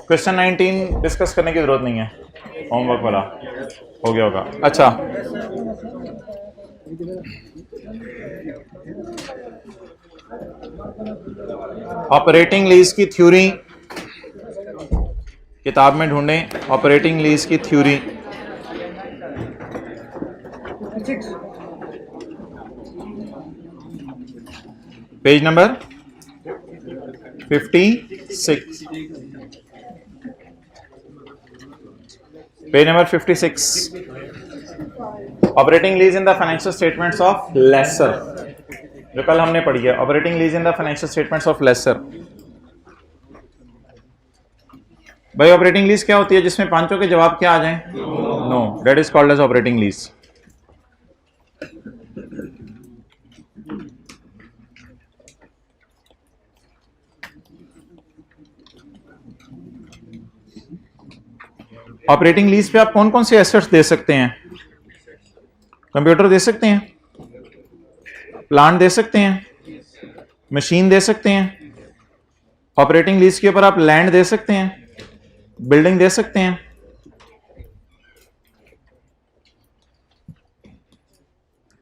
Question 19 discuss करने की जरूरत नहीं है, होमवर्क वाला हो गया होगा। अच्छा, ऑपरेटिंग लीज की थ्योरी किताब में ढूंढें। ऑपरेटिंग लीज की theory page number 56, page number 56। Operating lease in the financial statements of lessor, जो कल हमने पढ़ी है। Operating lease in the financial statements of lessor. भाई ऑपरेटिंग लीज क्या होती है जिसमें पांचों के जवाब क्या आ जाएं? No, that is called as operating lease. Operating lease पे आप कौन कौन से एसेट्स दे सकते हैं? कंप्यूटर दे सकते हैं, प्लांट दे सकते हैं, मशीन दे सकते हैं। ऑपरेटिंग लीज के ऊपर आप लैंड दे सकते हैं, बिल्डिंग दे सकते हैं।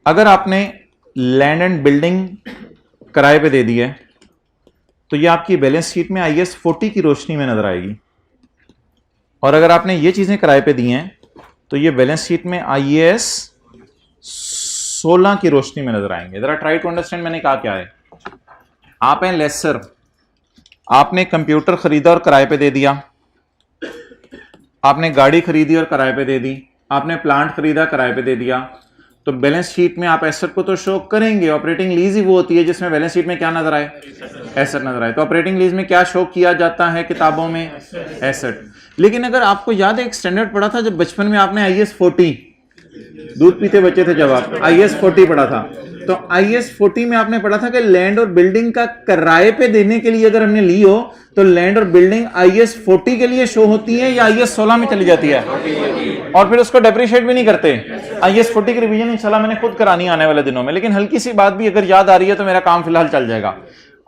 अगर आपने लैंड एंड बिल्डिंग किराए पे दे दी है तो ये आपकी बैलेंस शीट में IAS 40 की रोशनी में नजर आएगी। और अगर आपने ये चीजें किराए पे दी हैं तो ये बैलेंस शीट में IAS 16 की रोशनी में नजर आएंगे। जरा ट्राई टू अंडरस्टैंड मैंने कहा क्या है। आप हैं लेसर, आपने कंप्यूटर खरीदा और किराए पे दे दिया, आपने गाड़ी खरीदी और किराए पे दे दी, आपने प्लांट खरीदा किराए पे दे दिया, तो बैलेंस शीट में आप एसेट को तो शो करेंगे। ऑपरेटिंग लीज ही वो होती है जिसमें बैलेंस शीट में क्या नजर आए? एसेट नजर आए। तो ऑपरेटिंग लीज में क्या शो किया जाता है किताबों में? एसेट। लेकिन अगर आपको याद है, एक स्टैंडर्ड पढ़ा था जब बचपन में आपने IAS 40, दूध पीते बच्चे थे जब आप, IAS 40 पढ़ा था, तो IAS 40 में आपने पढ़ा था कि लैंड और बिल्डिंग का किराए पे देने के लिए अगर हमने ली हो तो लैंड और बिल्डिंग IAS 40 के लिए शो होती है या IAS 16 में चली जाती है, और फिर उसको डेप्रिशिएट भी नहीं करते। IAS 40 की रिवीजन इंशाल्लाह मैंने खुद करानी आने वाले दिनों में, लेकिन हल्की सी बात भी अगर याद आ रही है तो मेरा काम फिलहाल चल जाएगा।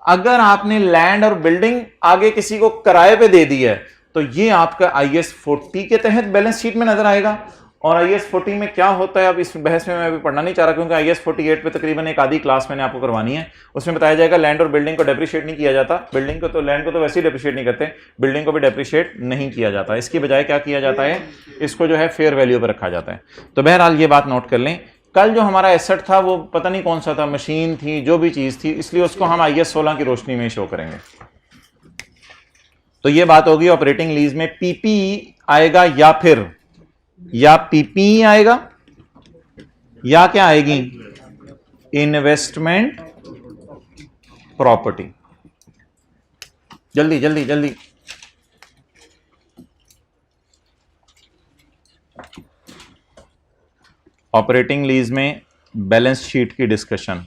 अगर आपने लैंड और बिल्डिंग आगे किसी को किराए पे दे दी है तो ये आपका IAS 40 के तहत बैलेंस शीट में नजर आएगा। और IAS 40 में क्या होता है, अब इस बहस में मैं अभी पढ़ना नहीं चाह रहा, क्योंकि IAS 48 पे तकरीबन एक आधी क्लास मैंने आपको करवानी है। उसमें बताया जाएगा लैंड और बिल्डिंग को डेप्रिशिएट नहीं किया जाता। बिल्डिंग को तो, लैंड को तो वैसे ही डेप्रिशिएट नहीं करते, बिल्डिंग को भी डेप्रिशिएट नहीं किया जाता। इसकी बजाय क्या किया जाता है, इसको जो है फेयर वैल्यू पर रखा जाता है। तो बहरहाल ये बात नोट कर लें। कल जो हमारा एसेट था वो पता नहीं कौन सा था, मशीन थी, जो भी चीज थी, इसलिए उसको हम IAS 16 की रोशनी में शो करेंगे। तो ये बात होगी ऑपरेटिंग लीज में PP आएगा या PP आएगा या क्या आएगी, इन्वेस्टमेंट प्रॉपर्टी। जल्दी जल्दी जल्दी। ऑपरेटिंग लीज में बैलेंस शीट की discussion.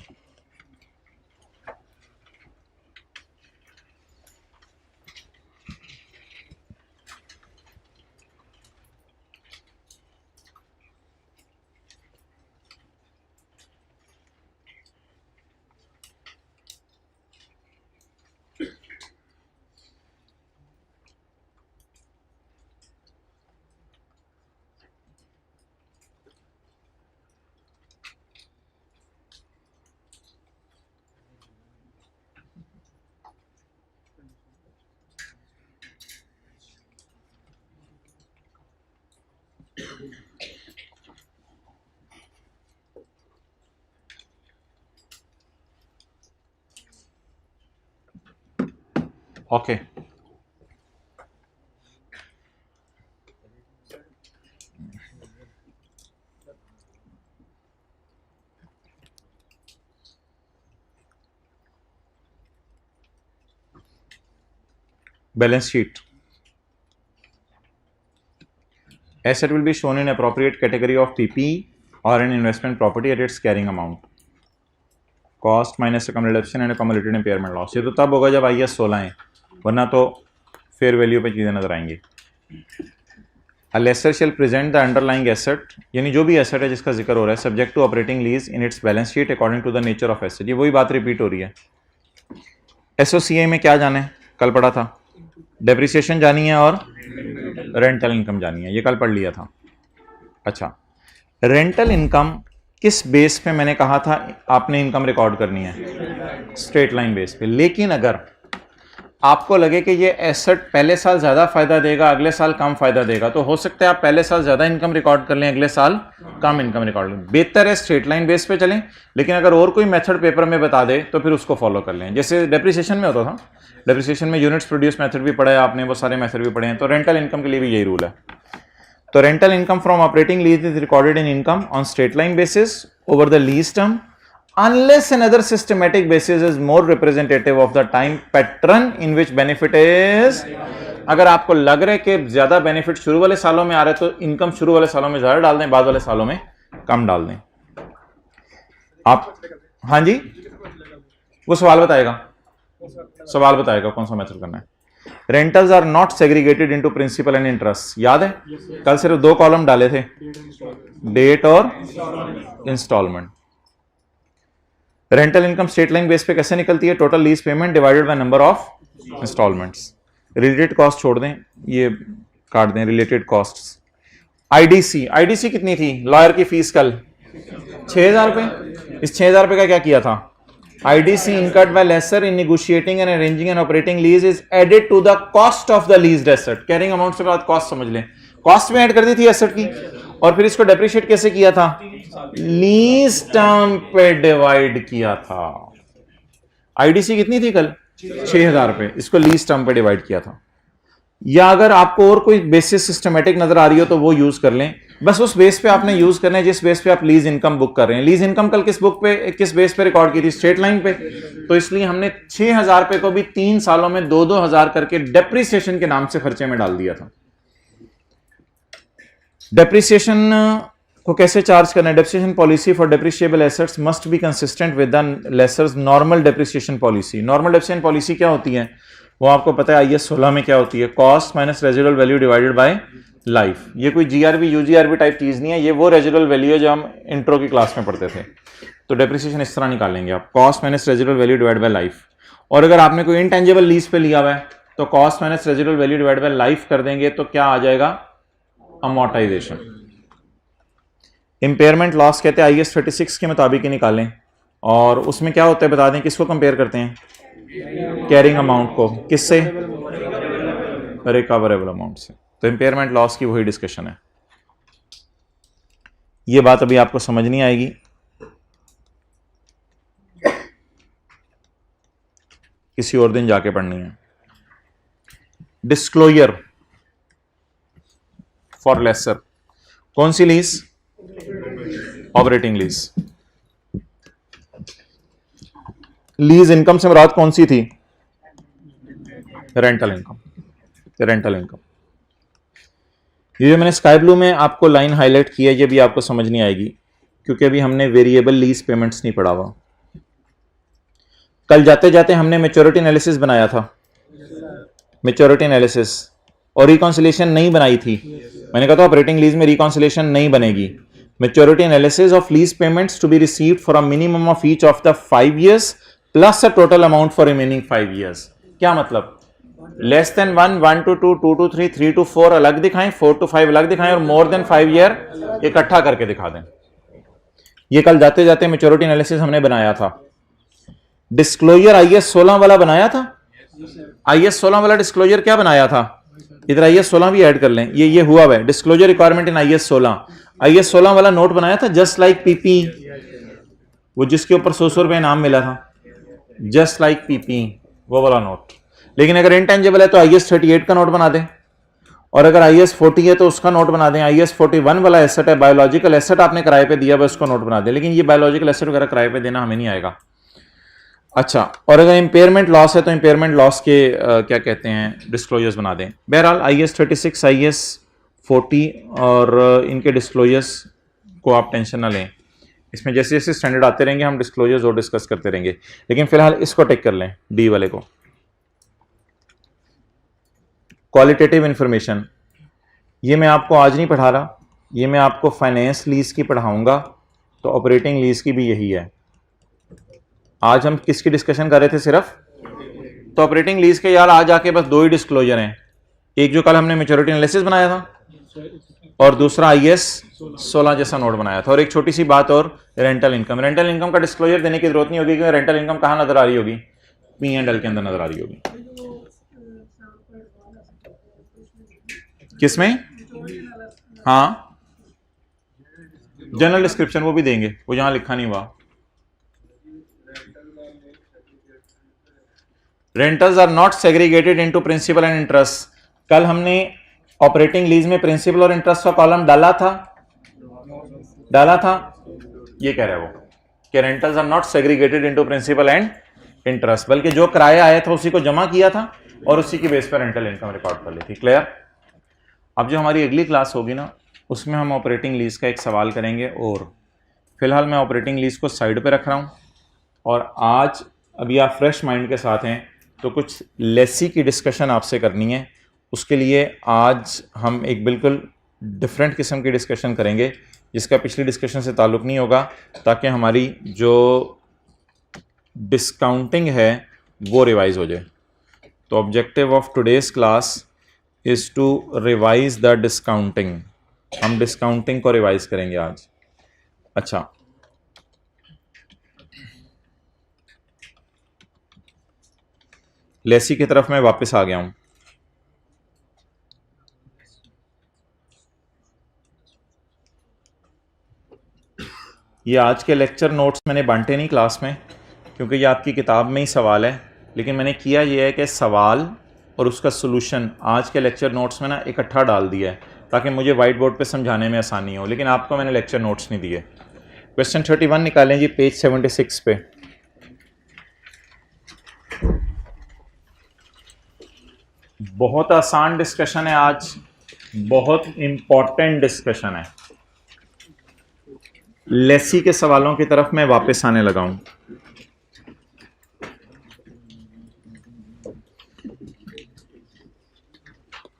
Okay, balance sheet. Asset will be shown in appropriate category of PP or an investment property at its carrying amount. Cost minus accumulation and accumulated impairment loss। ये तो तब होगा जब IAS 16 है, वरना तो fair value पे चीजें नजर आएंगी। A lessor shall present the underlying asset, यानी जो भी एसेट है जिसका जिक्र हो रहा है, subject to operating lease in its balance sheet according to the nature of asset. ये वही बात रिपीट हो रही है। एसओसीआई में क्या जाने, कल पढ़ा था, डेप्रिसिएशन जानी है और रेंटल इनकम जानी है, ये कल पढ़ लिया था। अच्छा, रेंटल इनकम किस बेस पे मैंने कहा था आपने इनकम रिकॉर्ड करनी है, स्ट्रेट लाइन बेस पे। लेकिन अगर आपको लगे कि ये एसेट पहले साल ज्यादा फायदा देगा, अगले साल कम फायदा देगा, तो हो सकता है आप पहले साल ज्यादा इनकम रिकॉर्ड कर लें, अगले साल कम इनकम रिकॉर्ड लें। बेहतर है स्ट्रेट लाइन बेस पे चलें, लेकिन अगर और कोई मेथड पेपर में बता दे तो फिर उसको फॉलो कर लें। जैसे डेप्रिसिएशन में होता था, डेप्रिसिएशन में यूनिट्स प्रोड्यूस मेथड भी पढ़ा है आपने, वो सारे मेथड भी पढ़े हैं। तो रेंटल इनकम के लिए भी यही रूल है। तो rental income from operating lease is recorded in income on straight line basis over the lease term unless another systematic basis is more representative of the time pattern in which benefit is। अगर आपको लग रहा है कि ज्यादा benefit शुरू वाले सालों में आ रहा है तो इनकम शुरू वाले सालों में ज्यादा डाल दें, बाद वाले सालों में कम डाल दें। आप हाँ जी, वो सवाल बताएगा, सवाल बताएगा कौन सा मेथड करना है। Rentals are not segregated into principal and interest, याद है कल सिर्फ दो कॉलम डाले थे, डेट और installment. Rental income straight line base पे कैसे निकलती है, total lease payment divided by number of installments. Related cost छोड़ दें, ये काट दें, रिलेटेड कॉस्ट्स। आईडीसी, आईडीसी कितनी थी लॉयर की फीस कल, 6,000 रुपए। इस 6,000 रुपए का क्या किया था, IDC incurred by lessor in negotiating and arranging and operating lease is added to the cost of the leased asset. Carrying amount से बाद कॉस्ट समझ लें, कॉस्ट में ऐड कर दी थी एसेट की, और फिर इसको डेप्रिशिएट कैसे किया था, लीज टर्म पे डिवाइड किया था। आईडीसी कितनी थी कल, 6,000 रुपए, इसको लीज टर्म पे डिवाइड किया था। या अगर आपको और कोई बेसिस सिस्टमेटिक नजर आ रही हो तो वो यूज कर लें, बस उस बेस पे आपने यूज करना है जिस बेस पे आप लीज इनकम बुक कर रहे हैं। लीज इनकम कल किस बुक पे, किस बेस पे रिकॉर्ड की थी, स्ट्रेट लाइन पे। तो इसलिए हमने 6,000 रुपए को भी 3 सालों में 2-2 हजार करके डेप्रिसिएशन के नाम से खर्चे में डाल दिया था। डेप्रिसिएशन को कैसे चार्ज करना है, depreciation policy for depreciable assets must be consistent with the lessors normal depreciation policy. Normal depreciation policy क्या होती है, वो आपको पता है आईएस 16 में क्या होती है, cost minus residual value divided by life. ये कोई जीआरबी यूजीआरबी टाइप चीज नहीं है, ये वो रेजिडुअल वैल्यू है जो हम इंट्रो की क्लास में पढ़ते थे। तो डेप्रिसिएशन इस तरह निकालेंगे आप, cost minus residual value divide by life. और अगर आपने कोई इनटेंजिबल लीज पे लिया हुआ है तो cost minus residual value divide by life कर देंगे, तो क्या आ जाएगा, अमोर्टाइजेशन। इंपेयरमेंट लॉस कहते हैं आईएस 36 के मुताबिक ही निकालें, और उसमें क्या होता है बता दें, किसको कंपेयर करते हैं, कैरिंग अमाउंट को, किससे, रिकवरेबल अमाउंट से। तो इंपेयरमेंट लॉस की वही डिस्कशन है। ये बात अभी आपको समझ नहीं आएगी, किसी और दिन जाके पढ़नी है। डिस्क्लोजर फॉर लेसर, कौन सी lease, operating lease. Lease income से मुराद कौन सी थी, रेंटल इनकम, रेंटल इनकम। ये जो मैंने स्काई ब्लू में आपको लाइन हाईलाइट की है, ये भी आपको समझ नहीं आएगी क्योंकि अभी हमने वेरिएबल लीज पेमेंट्स नहीं पढ़ा हुआ। कल जाते जाते हमने मैच्योरिटी एनालिसिस बनाया था, मैच्योरिटी एनालिसिस, और रिकॉन्सिलेशन नहीं बनाई थी। मैंने कहा था ऑपरेटिंग लीज में रिकॉन्सिलेशन नहीं बनेगी। Maturity analysis of lease payments to be received for a minimum of each of the 5 years plus a total amount for remaining 5 years। क्या मतलब, less than 1, 1 to 2, 2 to 3, 3 to 4 अलग दिखाएं, 4 to 5 अलग दिखाएं, और मोर देन 5 year इकट्ठा करके दिखा दें। ये कल जाते जाते मैच्योरिटी एनालिसिस हमने बनाया था। डिस्क्लोजर आईएस 16 वाला बनाया था, आईएस 16 वाला डिस्क्लोजर क्या बनाया था, इधर आईएस 16 भी ऐड कर लें, ये हुआ है disclosure requirement in IS 16। IS 16 वाला नोट बनाया था, जस्ट लाइक पीपी, वो जिसके ऊपर 100 रुपए इनाम मिला था, जस्ट लाइक पीपी, वो वाला नोट। लेकिन अगर इंटेंजिबल है तो आईएस 38 का नोट बना दें, और अगर आईएस 40 है तो उसका नोट बना दें। आईएस 41 वाला एसेट है, बायोलॉजिकल एसेट आपने किराए पे दिया, बस उसको नोट बना दें। लेकिन ये बायोलॉजिकल एसेट वगैरह किराए पे देना हमें नहीं आएगा। अच्छा, और अगर इंपेयरमेंट लॉस है तो इंपेयरमेंट लॉस के क्या कहते हैं, डिस्क्लोजर्स बना दें। बहरहाल आईएस 36, आईएस 40 और इनके डिस्क्लोजर्स को आप टेंशन ना लें, इसमें जैसे जैसे स्टैंडर्ड आते रहेंगे हम डिस्क्लोजर्स और डिस्कस करते रहेंगे। लेकिन फिलहाल इसको टेक कर लें, डी वाले को। क्वालिटेटिव इंफॉर्मेशन, ये मैं आपको आज नहीं पढ़ा रहा, ये मैं आपको फाइनेंस लीज की पढ़ाऊंगा, तो ऑपरेटिंग लीज की भी यही है। आज हम किसकी डिस्कशन कर रहे थे सिर्फ? तो ऑपरेटिंग लीज के यार आज आके बस दो ही डिस्क्लोजर हैं, एक जो कल हमने मैच्योरिटी एनालिसिस बनाया था और दूसरा आईएएस 16 जैसा नोट बनाया था। और एक छोटी सी बात और, रेंटल इनकम। रेंटल इनकम का डिस्क्लोजर देने की जरूरत नहीं होगी क्योंकि रेंटल इनकम कहां नजर आ रही होगी? P&L के अंदर नजर आ रही होगी। किसमें? हाँ, जनरल डिस्क्रिप्शन वो भी देंगे, वो यहां लिखा नहीं हुआ। Rentals are not segregated into principal and interest. कल हमने ऑपरेटिंग लीज में प्रिंसिपल और इंटरेस्ट का कॉलम डाला था। ये कह रहे हैं वो कि rentals are not segregated into principal and interest, बल्कि जो किराया आया था उसी को जमा किया था और उसी की बेस पर रेंटल इनकम रिकॉर्ड कर ली थी। क्लियर? अब जो हमारी अगली क्लास होगी ना, उसमें हम ऑपरेटिंग लीज का एक सवाल करेंगे। और फिलहाल मैं ऑपरेटिंग लीज को साइड पे रख रहा हूं और आज अभी आप फ्रेश माइंड के साथ हैं तो कुछ लेसी की डिस्कशन आपसे करनी है। उसके लिए आज हम एक बिल्कुल डिफरेंट किस्म की डिस्कशन करेंगे जिसका पिछली डिस्कशन से ताल्लुक़ नहीं होगा, ताकि हमारी जो डिस्काउंटिंग है वो रिवाइज हो जाए। तो objective of today's class is to revise the discounting. हम डिस्काउंटिंग को रिवाइज करेंगे आज। अच्छा, लेसी की तरफ मैं वापस आ गया हूं। ये आज के लेक्चर नोट्स मैंने बांटे नहीं क्लास में क्योंकि ये आपकी किताब में ही सवाल है, लेकिन मैंने किया ये है कि सवाल और उसका सॉल्यूशन आज के लेक्चर नोट्स में ना इकट्ठा डाल दिया है ताकि मुझे वाइट बोर्ड पे समझाने में आसानी हो। लेकिन आपको मैंने लेक्चर नोट्स नहीं दिए। क्वेश्चन 31 निकालें जी, पेज 76 पे। बहुत आसान डिस्कशन है आज, बहुत इंपॉर्टेंट डिस्कशन है। लेसी के सवालों की तरफ मैं वापस आने लगा हूं।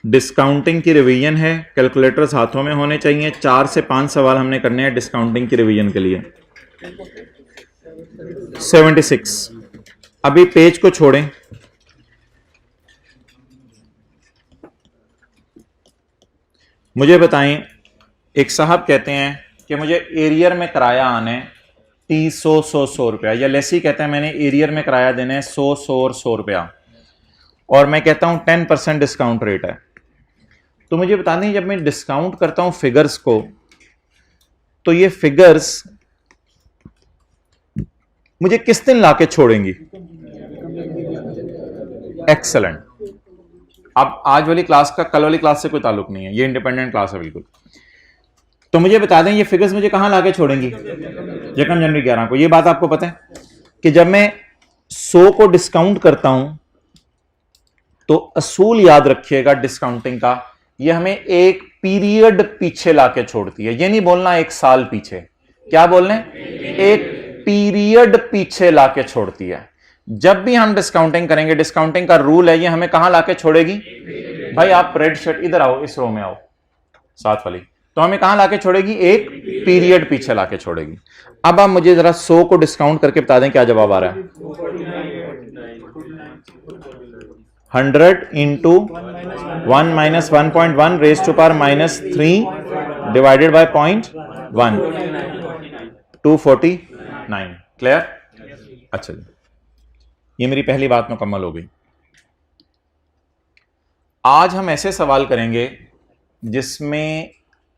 डिस्काउंटिंग की रिवीजन है, कैलकुलेटर्स हाथों में होने चाहिए। 4 से 5 सवाल हमने करने हैं डिस्काउंटिंग की रिवीजन के लिए। 76। अभी पेज को छोड़ें, मुझे बताएं, एक साहब कहते हैं कि मुझे एरियर में किराया आना है 100 रुपया, या लेसी कहते हैं मैंने एरियर में किराया देना है 100 रुपया, और मैं कहता हूं 10% डिस्काउंट रेट है। तो मुझे बता दें, जब मैं डिस्काउंट करता हूं फिगर्स को, तो ये फिगर्स मुझे किस दिन लाके छोड़ेंगी? एक्सेलेंट। अब आज वाली क्लास का कल वाली क्लास से कोई ताल्लुक नहीं है, ये इंडिपेंडेंट क्लास है बिल्कुल। तो मुझे बता दें, ये फिगर्स मुझे कहां लाके छोड़ेंगी? यकम जनवरी 11 को। ये बात आपको पता है कि जब मैं 100 को डिस्काउंट करता हूं तो असूल याद रखिएगा डिस्काउंटिंग का, ये हमें एक पीरियड पीछे लाके छोड़ती है। ये नहीं बोलना एक साल पीछे, क्या बोलने? एक पीरियड पीछे लाके छोड़ती है। जब भी हम डिस्काउंटिंग करेंगे, डिस्काउंटिंग का रूल है, ये हमें कहां लाके छोड़ेगी? भाई आप रेड शर्ट इधर आओ, इस रो में आओ, साथ वाली। तो हमें कहां लाके छोड़ेगी? एक पीरियड पीछे लाके छोड़ेगी। अब आप मुझे जरा 100 को डिस्काउंट करके बता दें क्या जवाब आ रहा है? 100 into 1 minus 1.1 raise to power minus 3 divided by 0.1, 249। Clear? अच्छा जी, ये मेरी पहली बात मुकम्मल हो गई। आज हम ऐसे सवाल करेंगे जिसमें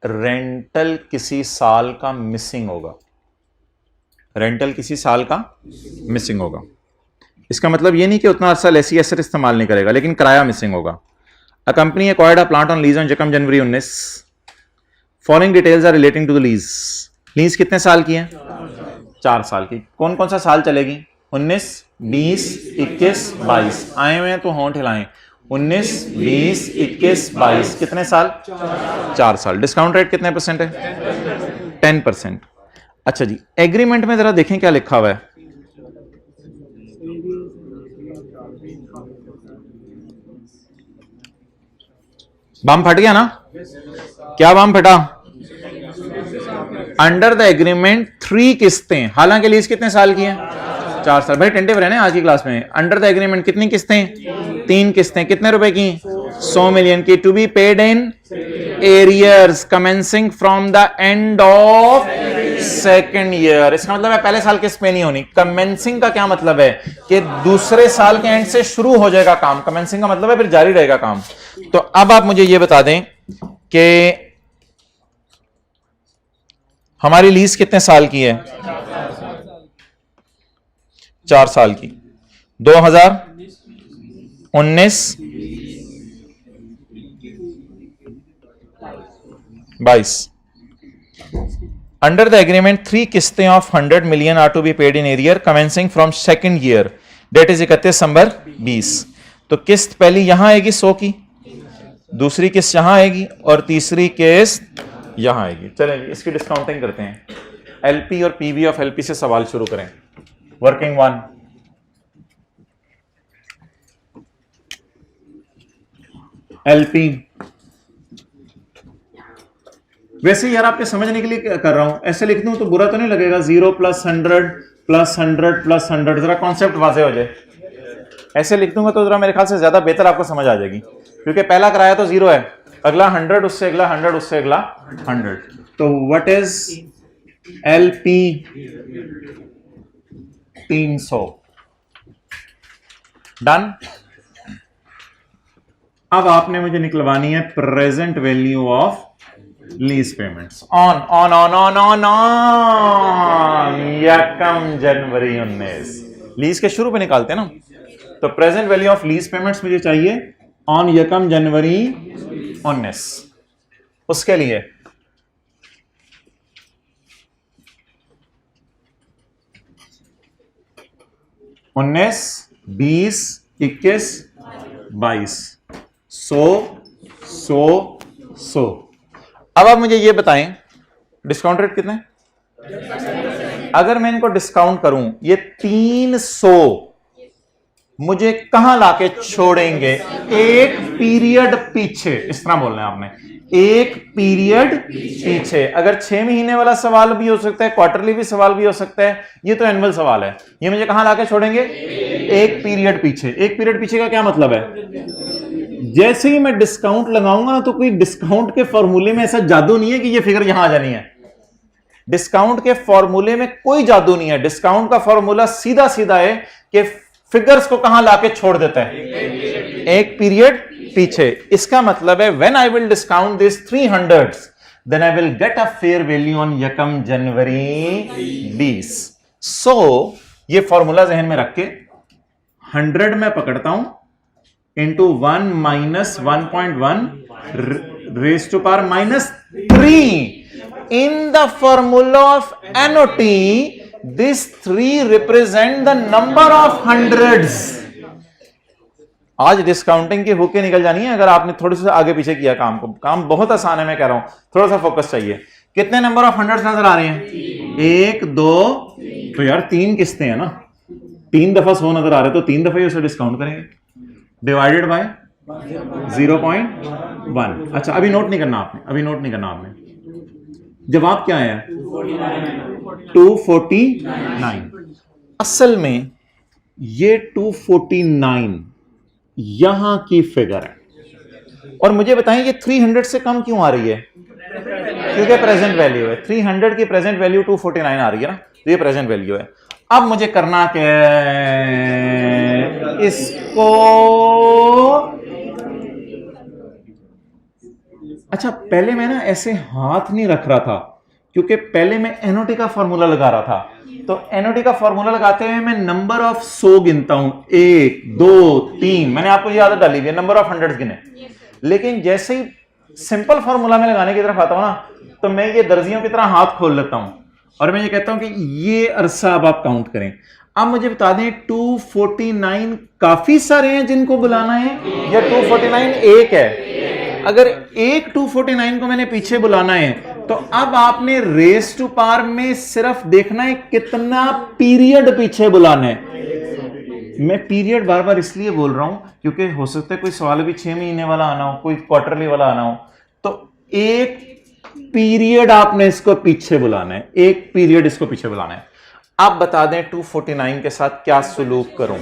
रेंटल किसी साल का मिसिंग होगा। रेंटल किसी साल का मिसिंग होगा, इसका मतलब ये नहीं कि उतना अरसा लेसी एसेट इस्तेमाल नहीं करेगा, लेकिन किराया मिसिंग होगा। A company acquired a plant on lease on यकम जनवरी 19। Following details are relating to the lease. Lease कितने साल की है? 4 साल की। कौन कौन सा साल चलेगी? 19, 20, 21, 22। आए हुए हैं तो होंठ हिलाएं। 19, 20, 21, 22, कितने साल? 4 साल। डिस्काउंट रेट कितने परसेंट है? 10%। अच्छा जी, एग्रीमेंट में जरा देखें क्या लिखा हुआ है। बम फट गया ना? क्या बाम फटा? अंडर द एग्रीमेंट 3 किस्तें, हालांकि लीज कितने साल की है? 4 साल। भाई टेंटिव रहने आज की क्लास में। अंडर द एग्रीमेंट कितनी किस्तें? 3 किस्तें। कितने रुपए की? 100 मिलियन की। To be paid in arrears commencing from the end of second year. इसका मतलब है पहले साल किस्त पे नहीं होनी। कमेंसिंग का क्या मतलब है? कि दूसरे साल के एंड से शुरू हो जाएगा काम। कमेंसिंग का मतलब है फिर जारी रहेगा काम। तो अब आप मुझे यह बता दें कि हमारी लीज कितने साल की है? 4 साल की। 2019 22। अंडर द एग्रीमेंट 3 किस्तें of 100 million are to be paid in arrear commencing from second year, date is 31 दिसंबर 20। तो किस्त पहली यहां आएगी 100 की, दूसरी किस्त यहां आएगी और तीसरी किस्त यहां आएगी। चलें इसकी डिस्काउंटिंग करते हैं। एलपी और पीवी ऑफ एलपी से सवाल शुरू करें। Working 1, LP. वैसे यार आपके समझने के लिए कर रहा हूं, ऐसे लिख दूं तो बुरा तो नहीं लगेगा? 0 + 100 + 100 + 100, जरा कॉन्सेप्ट वाजे हो जाए। ऐसे लिख दूंगा तो जरा मेरे ख्याल से ज्यादा बेहतर आपको समझ आ जाएगी, क्योंकि पहला कराया तो 0 है, अगला 100, उससे अगला 100, उससे अगला 100। तो व्हाट इज एलपी? 300। डन। अब आपने मुझे निकलवानी है present value of lease payments on on on on on on यकम जनवरी 19। लीज के शुरू पे निकालते हैं ना, तो present value of lease payments मुझे चाहिए ऑन यकम जनवरी 19। उसके लिए 19, 20, 21, 22, 100। अब आप मुझे ये बताएं डिस्काउंट रेट कितना है? अगर मैं इनको डिस्काउंट करूं, ये 300 मुझे कहां लाके छोड़ेंगे? एक पीरियड पीछे। इस तरह बोलना है आपने, एक पीरियड पीछे। अगर 6 महीने वाला सवाल भी हो सकता है, क्वार्टरली भी सवाल भी हो सकता है, ये तो एनुअल सवाल है। ये मुझे कहां लाके छोड़ेंगे? एक पीरियड पीछे। एक पीरियड पीछे का क्या मतलब है? जैसे ही मैं डिस्काउंट लगाऊंगा ना, तो कोई डिस्काउंट के फॉर्मूले में ऐसा जादू नहीं है कि ये फिगर यहां आ जानी है। डिस्काउंट के फॉर्मूले में कोई जादू नहीं है। डिस्काउंट का फॉर्मूला सीधा सीधा है कि फिगर्स को कहां लाके छोड़ देता है? एक पीरियड पीछे। इसका मतलब है when I will discount this 300, then I will get a fair value on यकम जनवरी 20। सो ये फॉर्मूला जहन में रख के 100 में पकड़ता हूं into 1 - 1.1 raise to power -3। In the formula of NOT, this 3 represent the number of hundreds। आज डिस्काउंटिंग की हुक्के निकल जानी है अगर आपने थोड़ी सी आगे पीछे किया काम को। काम बहुत आसान है, मैं कह रहा हूं थोड़ा सा फोकस चाहिए। कितने नंबर ऑफ हंड्रेड्स नजर आ रहे हैं? 1, 2, तो यार 3 किस्तें हैं ना, 3 दफा 100 नजर आ रहे हैं, तो 3 दफा ही उसे डिस्काउंट करेंगे, डिवाइडेड बाय 0.1। अच्छा अभी नोट नहीं करना आपने, अभी नोट नहीं करना आपने। जवाब क्या है? 249। असल में ये 249 यहां की फिगर है। और मुझे बताएं ये 300 से कम क्यों आ रही है? क्योंकि प्रेजेंट वैल्यू है। 300 की प्रेजेंट वैल्यू 249 आ रही है ना, तो ये प्रेजेंट वैल्यू है। अब मुझे करना क्या है? इसको अच्छा पहले मैं ना ऐसे हाथ नहीं रख रहा था, क्योंकि पहले मैं एनओटी का फॉर्मूला लगा रहा था। तो एनओटी का फॉर्मूला लगाते हुए मैं नंबर ऑफ 100 गिनता हूं, 1, 2, 3। मैंने आपको ये आदत डाली हुई है नंबर ऑफ हंड्रेड्स गिने। लेकिन जैसे ही सिंपल फॉर्मूला में लगाने की तरफ आता हूं ना, तो मैं ये दर्जियों की तरह हाथ खोल लेता हूं और मैं ये कहता हूं कि ये अरसा अब आप काउंट करें। अब मुझे बता दें 249 काफी सारे हैं जिनको बुलाना है, या 249 एक है? अगर एक 249 को मैंने पीछे बुलाना है, तो अब आपने रेज़ टू पावर में सिर्फ देखना है कितना पीरियड पीछे बुलाना है। मैं पीरियड बार बार इसलिए बोल रहा हूं क्योंकि हो सकता है कोई सवाल भी 6 महीने वाला आना हो, कोई क्वार्टरली वाला आना हो। तो एक पीरियड आपने इसको पीछे बुलाना है, एक पीरियड इसको पीछे बुलाना है। आप बता दें 249 के साथ क्या सलूक करूं?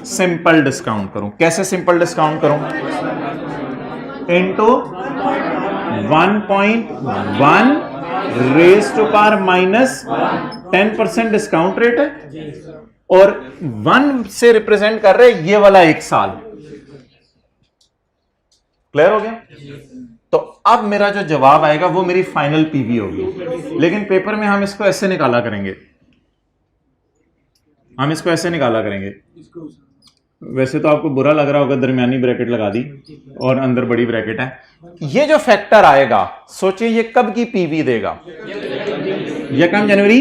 सिंपल डिस्काउंट करूं। कैसे सिंपल डिस्काउंट करूं? Into 1.1 raise to power minus 10% discount rate है और 1 से रिप्रेजेंट कर रहे ये वाला एक साल। क्लियर हो गया? तो अब मेरा जो जवाब आएगा वो मेरी फाइनल पीवी होगी, लेकिन पेपर में हम इसको ऐसे निकाला करेंगे, हम इसको ऐसे निकाला करेंगे। वैसे तो आपको बुरा लग रहा होगा, दरमियानी ब्रैकेट लगा दी और अंदर बड़ी ब्रैकेट है। ये जो फैक्टर आएगा, सोचिए ये कब की पीवी देगा? यकम जनवरी।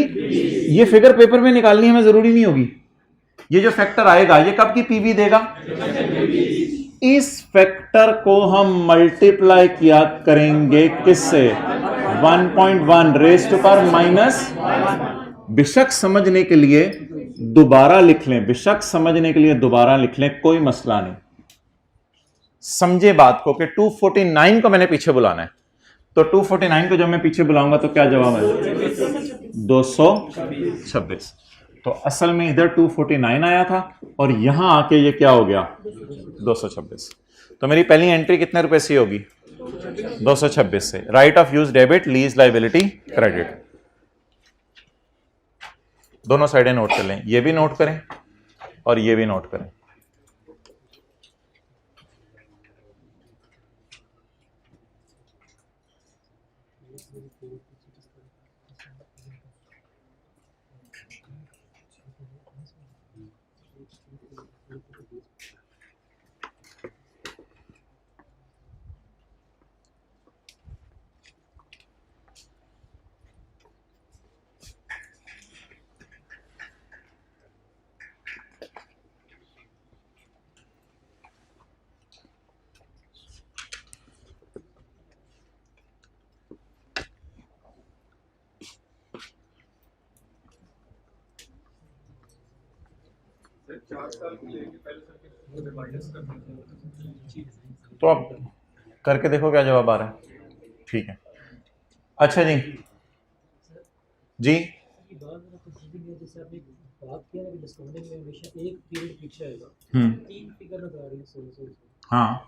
ये फिगर पेपर में निकालनी हमें जरूरी नहीं होगी। ये जो फैक्टर आएगा ये कब की पीवी देगा? इस फैक्टर को हम मल्टीप्लाई किया करेंगे किससे? 1.1 रेज टू पावर माइनस, बेशक समझने के लिए दोबारा लिख लें, बेशक समझने के लिए दोबारा लिख लें, कोई मसला नहीं। समझे बात को कि 249 को मैंने पीछे बुलाना है, तो 249 को जब मैं पीछे बुलाऊंगा तो क्या जवाब है? 226। तो असल में इधर 249 आया था और यहां आके ये क्या हो गया? 226। तो मेरी पहली एंट्री कितने रुपए से होगी? 226 से। Right of use debit, lease liability credit, दोनों साइडें नोट कर लें। ये भी नोट करें और ये भी नोट करें। तो आप करके देखो क्या जवाब आ रहा है। ठीक है, अच्छा जी जी। हाँ,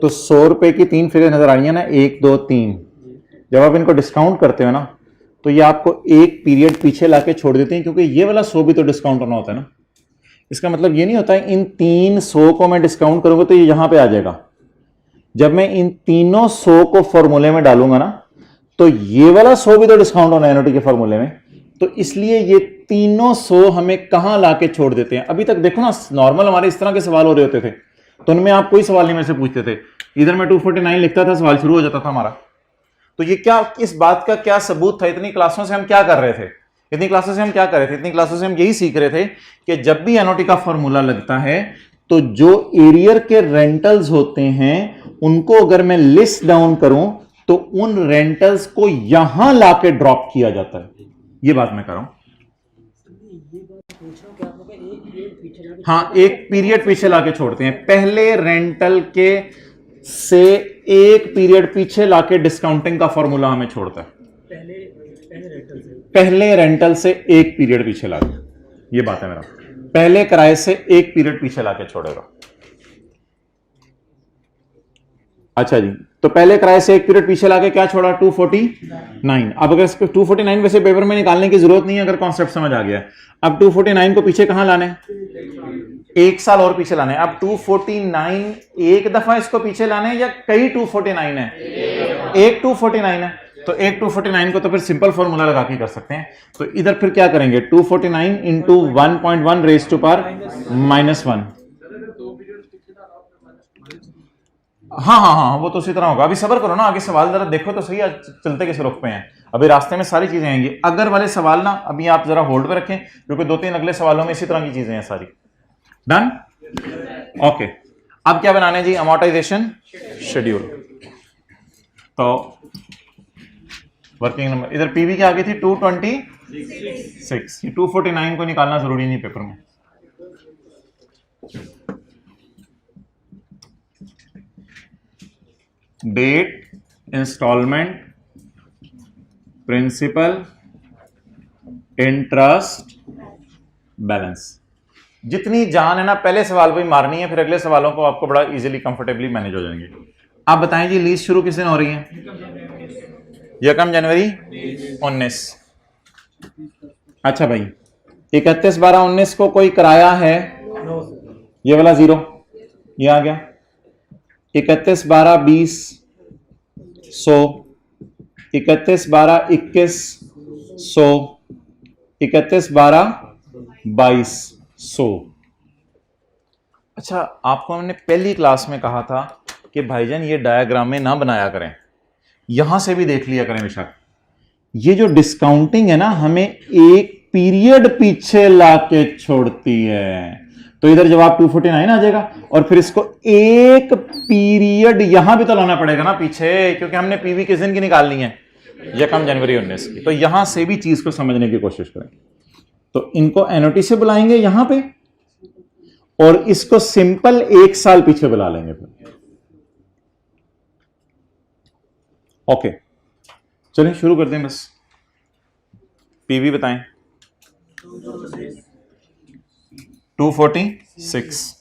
तो 100 रुपए की 3 फिगर नजर आ रही है ना, 1 2 3। जब आप इनको डिस्काउंट करते हो ना तो ये आपको एक पीरियड पीछे लाके छोड़ देते हैं, क्योंकि ये वाला 100 भी तो डिस्काउंट होना होता है ना। इसका मतलब ये नहीं होता है इन 300 को मैं डिस्काउंट करूंगा तो ये यहां पे आ जाएगा। जब मैं इन तीनों 100 को फॉर्मूले में डालूंगा ना तो ये वाला 100 भी तो डिस्काउंट होना है एनओटी के फॉर्मूले में। तो इसलिए ये तीनों 100 हमें कहां लाके छोड़ देते हैं? अभी तक देखो ना, नॉर्मल हमारे इस तरह के सवाल हो रहे होते थे तो उनमें आप कोई सवाल नहीं मेरे से पूछते थे। इधर मैं 249 लिखता था, सवाल शुरू हो जाता था हमारा। तो ये क्या, इस बात का क्या सबूत था? इतनी क्लासों से हम क्या कर रहे थे? इतनी क्लासों से हम क्या कर रहे थे? इतनी क्लासों से हम यही सीख रहे थे कि जब भी एनओटी का फॉर्मूला लगता है तो जो एरियर के रेंटल्स होते हैं उनको अगर मैं लिस्ट डाउन करूं तो उन रेंटल्स को यहां लाके ड्रॉप किया जाता है। ये बात मैं कर रहा हूं। हाँ, एक पीरियड पीछे लाके छोड़ते हैं। पहले रेंटल के से एक पीरियड पीछे लाके डिस्काउंटिंग का फॉर्मूला हमें छोड़ता है। पहले रेंटल से एक पीरियड पीछे लाके, ये बात है मेरा, पहले किराए से एक पीरियड पीछे लाके छोड़ेगा। अच्छा जी, तो पहले किराए से एक पीरियड पीछे लाके क्या छोड़ा? 249। अब अगर इसको 249 वैसे पेपर में निकालने की जरूरत नहीं है अगर कॉन्सेप्ट समझ आ गया। अब 249 को पीछे कहां लाने? एक साल और पीछे लाने। अब 249 एक दफा इसको पीछे लाने या कई 249 है? एक 249 है। तो एक 249 को तो फिर सिंपल फॉर्मूला लगा के कर सकते हैं। तो इधर फिर क्या करेंगे? 249 into 1.1 raise to power minus 1। हाँ हाँ हाँ, वो तो उसी तरह होगा। अभी सब्र करो ना, आगे सवाल जरा देखो तो सही, चलते किस रुख पे हैं। अभी रास्ते में सारी चीजें आएंगी। अगर वाले सवाल ना अभी आप जरा होल्ड पे रखें, क्योंकि 2-3 अगले सवालों में इसी तरह की चीजें हैं सारी। डन? ओके, अब क्या बनाने जी? Amortisation schedule. तो वर्किंग नंबर इधर पीवी क्या आ गई थी? 226। 249 को निकालना जरूरी नहीं पेपर में। Date, installment, principal, interest, balance. जितनी जान है ना पहले सवाल पे ही मारनी है, फिर अगले सवालों को आपको बड़ा इजीली कंफर्टेबली मैनेज हो जाएंगे। आप बताएं जी, लीज शुरू किस दिन हो रही है? यकम जनवरी 19। अच्छा भाई, 31/12/19 को कोई किराया है? ये वाला 0 ये आ गया। 31/12/20 100, 31/12/21 100, 31/12/22 100। अच्छा, आपको हमने पहली क्लास में कहा था कि भाईजान ये डायग्राम में ना बनाया करें, यहां से भी देख लिया करें बेशक। ये जो डिस्काउंटिंग है ना, हमें एक पीरियड पीछे लाके छोड़ती है। तो इधर जवाब 249 आ जाएगा, और फिर इसको एक पीरियड यहां भी तो लाना पड़ेगा ना पीछे, क्योंकि हमने पीवी किस दिन की निकालनी है? यकम जनवरी 19 की। तो यहां से भी चीज को समझने की कोशिश करें। तो इनको एनओटी से बुलाएंगे यहां पे, और इसको सिंपल 1 साल पीछे बुला लेंगे फिर। ओके, चलिए शुरू करते हैं। बस पीवी बताएं। 246,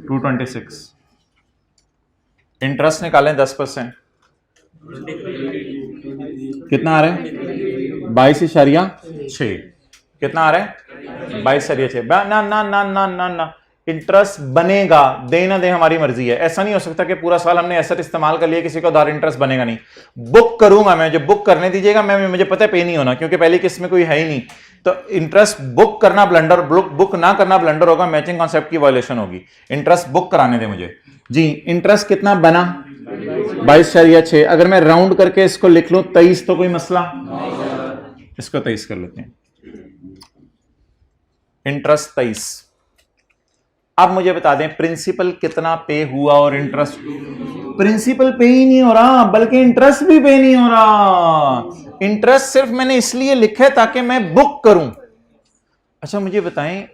226। इंटरेस्ट निकालें 10%, कितना आ रहा है? 22.6। कितना आ रहा है? 22.6। ना ना ना ना ना ना, इंटरेस्ट बनेगा, दे ना दे हमारी मर्जी है। ऐसा नहीं हो सकता कि पूरा साल हमने एसेट इस्तेमाल कर लिया, किसी को उधार इंटरेस्ट बनेगा नहीं। बुक करूंगा मैं, जब बुक करने दीजिएगा मैं, मुझे पता है पे नहीं होना, क्योंकि पहली किस्त में कोई है ही नहीं। तो इंटरेस्ट बुक करना ब्लंडर, बुक ना करना ब्लंडर होगा, मैचिंग कॉन्सेप्ट की वायलेशन होगी। इंटरेस्ट बुक कराने दे मुझे जी। इंटरेस्ट कितना बना? 22.6। अगर मैं राउंड करके इसको लिख लूं 23, तो कोई मसला? इसको 23 कर लेते हैं। इंटरेस्ट 23। अब मुझे बता दें प्रिंसिपल कितना पे हुआ और इंटरेस्ट? प्रिंसिपल पे ही नहीं हो रहा, बल्कि इंटरेस्ट भी पे नहीं हो रहा। इंटरेस्ट सिर्फ मैंने इसलिए लिखा है ताकि मैं बुक करूं। अच्छा मुझे बताएं,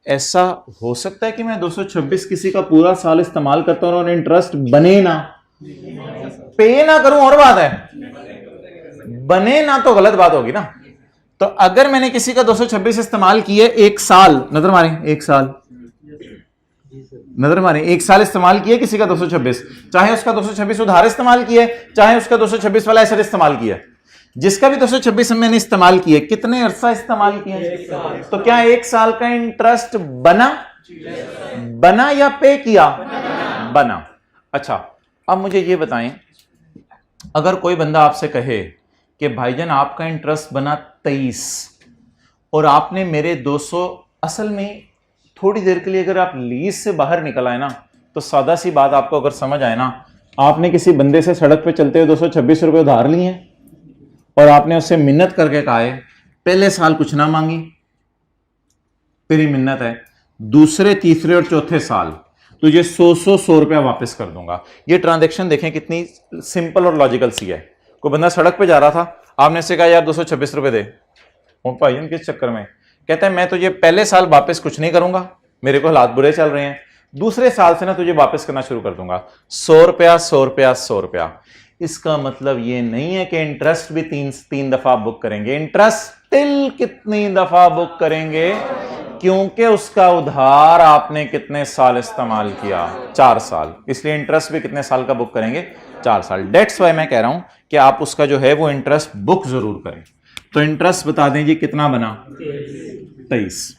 ऐसा हो सकता है कि मैं 226 किसी का पूरा साल इस्तेमाल करता हूं और इंटरेस्ट बने ना, पे ना करूं और बात है, बने ना तो गलत बात होगी ना। तो अगर मैंने किसी का 226 इस्तेमाल किए 1 साल, नजर मारें 1 साल, नजर मारें 1 साल इस्तेमाल किए किसी का 226, चाहे उसका 226 उधार इस्तेमाल किए, चाहे उसका 226 वाला एसेट इस्तेमाल किया, जिसका भी 226 मैंने इस्तेमाल किए, कितने अरसा इस्तेमाल किए? तो क्या 1 साल का इंटरेस्ट बना या पे किया? बना। अच्छा अब मुझे ये बताएं, अगर कोई बंदा आपसे कहे कि भाईजान आपका इंटरेस्ट बना 23 और आपने मेरे 200, असल में थोड़ी देर के लिए अगर आप लीज से बाहर निकल आए ना, तो सादा सी बात आपको अगर समझ आए ना, आपने किसी बंदे से सड़क पे चलते हुए 226 रुपए उधार लिए हैं और आपने उससे मिन्नत करके कहा है पहले साल कुछ ना मांगी, तेरी मिन्नत है, दूसरे तीसरे और चौथे साल तुझे 100 रुपया वापस कर दूंगा। ये ट्रांजैक्शन देखें कितनी सिंपल और लॉजिकल सी है। कोई बंदा सड़क पे जा रहा था, आपने से कहा यार 226 रुपए दे, ओ भाई किस चक्कर में? कहता है मैं तुझे पहले साल वापस कुछ नहीं करूंगा, मेरे को हालात बुरे चल रहे हैं, दूसरे साल से ना तुझे वापस करना शुरू कर दूंगा। 100 रुपया 100 रुपया 100 रुपया। इसका मतलब ये नहीं है कि इंटरेस्ट भी तीन दफा बुक करेंगे। इंटरेस्ट टिल कितनी दफा बुक करेंगे? क्योंकि उसका उधार आपने कितने साल इस्तेमाल किया? 4 साल। इसलिए इंटरेस्ट भी कितने साल का बुक करेंगे? 4 साल। डेट्स वाई मैं कह रहा हूं कि आप उसका जो है वो इंटरेस्ट बुक जरूर करें। तो इंटरेस्ट बता दें जी कितना बना? 23।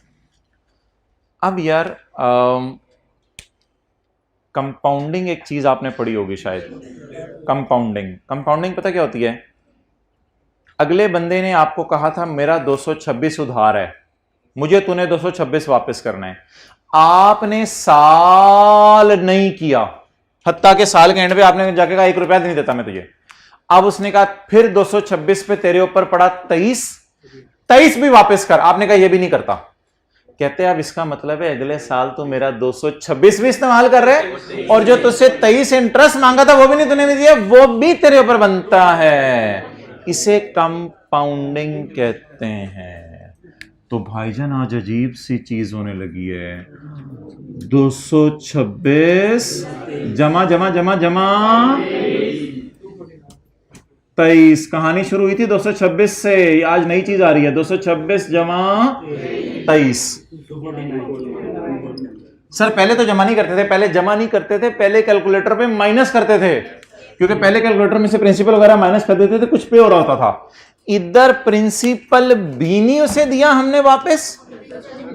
अब यार कंपाउंडिंग एक चीज आपने पढ़ी होगी शायद, कंपाउंडिंग पता क्या होती है? अगले बंदे ने आपको कहा था मेरा 226 उधार है, मुझे तूने 226 वापस करना है, आपने साल नहीं किया, हत्ता के साल के एंड पे आपने जाके कहा 1 रुपया नहीं देता मैं तुझे। अब उसने कहा फिर 226 पे तेरे ऊपर पड़ा 23 भी वापस कर, आपने कहा ये भी नहीं करता। कहते हैं अब इसका मतलब है अगले साल तो मेरा 226 भी इस्तेमाल कर रहे और जो तुझसे 23 इंटरेस्ट मांगा था वो भी नहीं तूने नहीं दिया, वो भी तेरे ऊपर बनता है। इसे कंपाउंडिंग कहते हैं। तो भाईजान आज अजीब सी चीज होने लगी है। 226 जमा जमा जमा जमा 23। कहानी शुरू हुई थी 226 से, आज नई चीज आ रही है 226 जमा 23। सर पहले तो जमा नहीं करते थे, पहले जमा नहीं करते थे, पहले कैलकुलेटर पे माइनस करते थे, क्योंकि पहले कैलकुलेटर में से प्रिंसिपल वगैरह माइनस कर देते थे, कुछ पे हो रहा होता था। इधर प्रिंसिपल भी नहीं उसे दिया हमने वापस,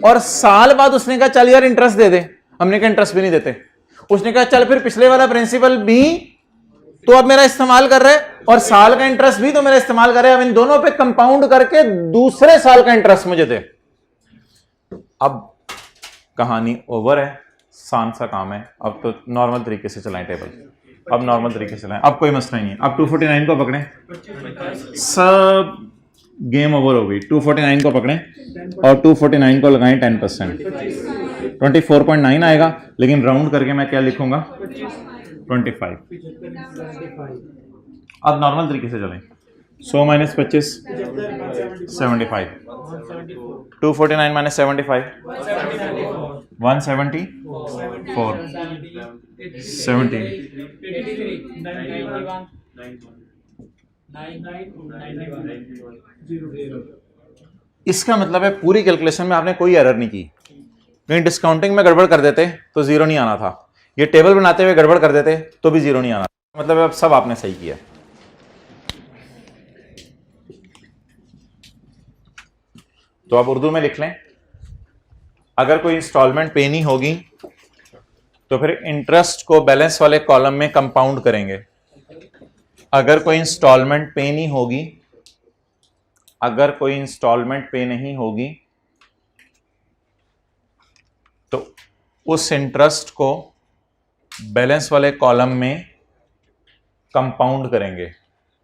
और साल बाद उसने कहा चल यार इंटरेस्ट दे दे। हमने कहा इंटरेस्ट भी नहीं देते। उसने कहा चल फिर पिछले वाला प्रिंसिपल भी तो अब मेरा इस्तेमाल कर रहा है, और साल का इंटरेस्ट भी तो मेरा इस्तेमाल कर रहा है। अब इन दोनों पे कंपाउंड करके दूसरे साल का इंटरेस्ट मुझे दे। अब कहानी ओवर है, आसान सा काम है। अब तो नॉर्मल तरीके से चलाएं टेबल, अब नॉर्मल तरीके से चलाएं, अब कोई मसला नहीं है। अब 249 को पकड़ें, सब गेम ओवर हो गई। 249 को पकड़ें और 249 को लगाएं 10%, 24.9 आएगा, लेकिन राउंड करके मैं क्या लिखूंगा 25। अब नॉर्मल तरीके से चलें। 100 माइनस 25 75, 249 माइनस 75 174 17 इसका मतलब है पूरी कैलकुलेशन में आपने कोई एरर नहीं की। कहीं डिस्काउंटिंग में गड़बड़ कर देते तो जीरो नहीं आना था, ये टेबल बनाते हुए गड़बड़ कर देते तो भी जीरो नहीं आना था। मतलब अब सब आपने सही किया। तो आप उर्दू में लिख लें, अगर कोई इंस्टॉलमेंट पे नहीं होगी तो फिर इंटरेस्ट को बैलेंस वाले कॉलम में कंपाउंड करेंगे। अगर कोई इंस्टॉलमेंट पे नहीं होगी, अगर कोई इंस्टॉलमेंट पे नहीं होगी तो उस इंटरेस्ट को बैलेंस वाले कॉलम में कंपाउंड करेंगे,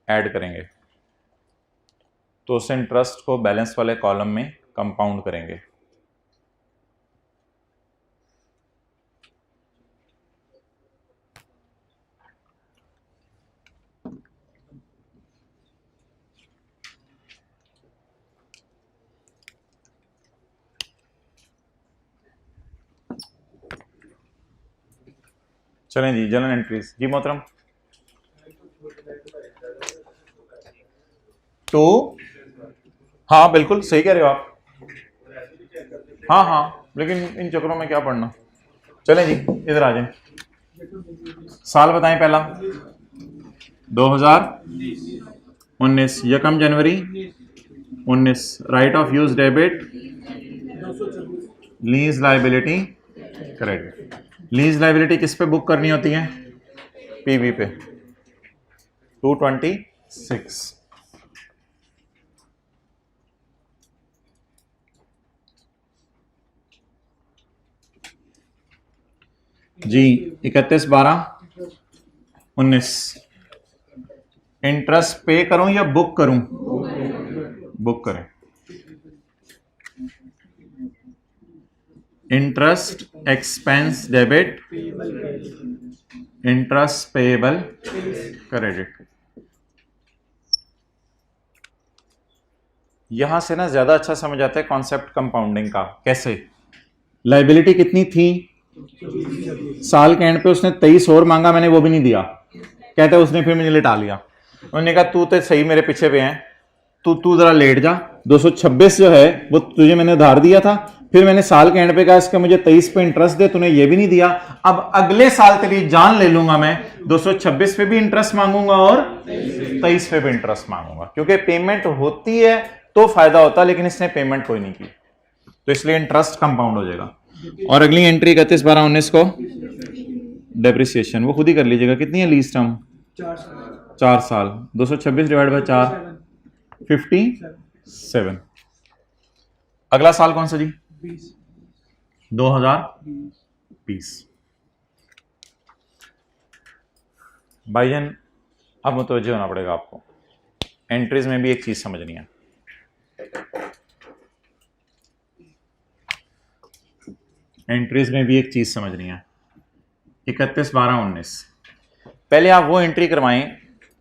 ऐड करेंगे। तो उस इंटरेस्ट को बैलेंस वाले कॉलम में कंपाउंड करेंगे। चलें जी, जनरल एंट्रीज जी मोहतरम। तो हाँ बिल्कुल सही कह रहे हो आप, हाँ हाँ, लेकिन इन चक्रों में क्या पढ़ना। चलें जी इधर आ जाएं, साल बताएं पहला 2019, यकम जनवरी 19, right of use debit, lease liability credit. Lease liability किस पे बुक करनी होती है, पीवी पे 226। जी 31/12/19, इंटरेस्ट पे करूं या बुक करूं, बुक करें। Interest expense debit, interest payable credit. यहां से ना ज्यादा अच्छा समझ आता है कॉन्सेप्ट कंपाउंडिंग का। कैसे, लाइबिलिटी कितनी थी, साल के एंड पे उसने 23 और मांगा, मैंने वो भी नहीं दिया। कहते उसने फिर मुझे लिटा लिया। उन्होंने कहा तू तो सही मेरे पीछे पे है, तू जरा लेट जा। 226 जो है वो तुझे मैंने उधार दिया था, फिर मैंने साल के एंड पे कहा इसका मुझे 23 पे इंटरेस्ट दे, तूने ये भी नहीं दिया। अब अगले साल तेरी जान ले लूंगा मैं, 226 पे भी इंटरेस्ट मांगूंगा और 23 पे भी इंटरेस्ट मांगूंगा, क्योंकि पेमेंट होती है तो फायदा होता है, लेकिन इसने पेमेंट कोई नहीं की, तो इसलिए इंटरेस्ट कंपाउंड हो जाएगा। और अगली एंट्री 31/12/19 को डेप्रिसिएशन, वो खुद ही कर लीजिएगा। कितनी है लीज टर्म, 4 साल। 226 डिवाइड बाय 4 57। अगला साल कौन सा जी, 2020। भाईजान अब मुतवज्जे होना पड़ेगा आपको, एंट्रीज में भी एक चीज समझनी है। एंट्रीज में भी एक चीज समझनी है। 31/12/19, पहले आप वो एंट्री करवाएं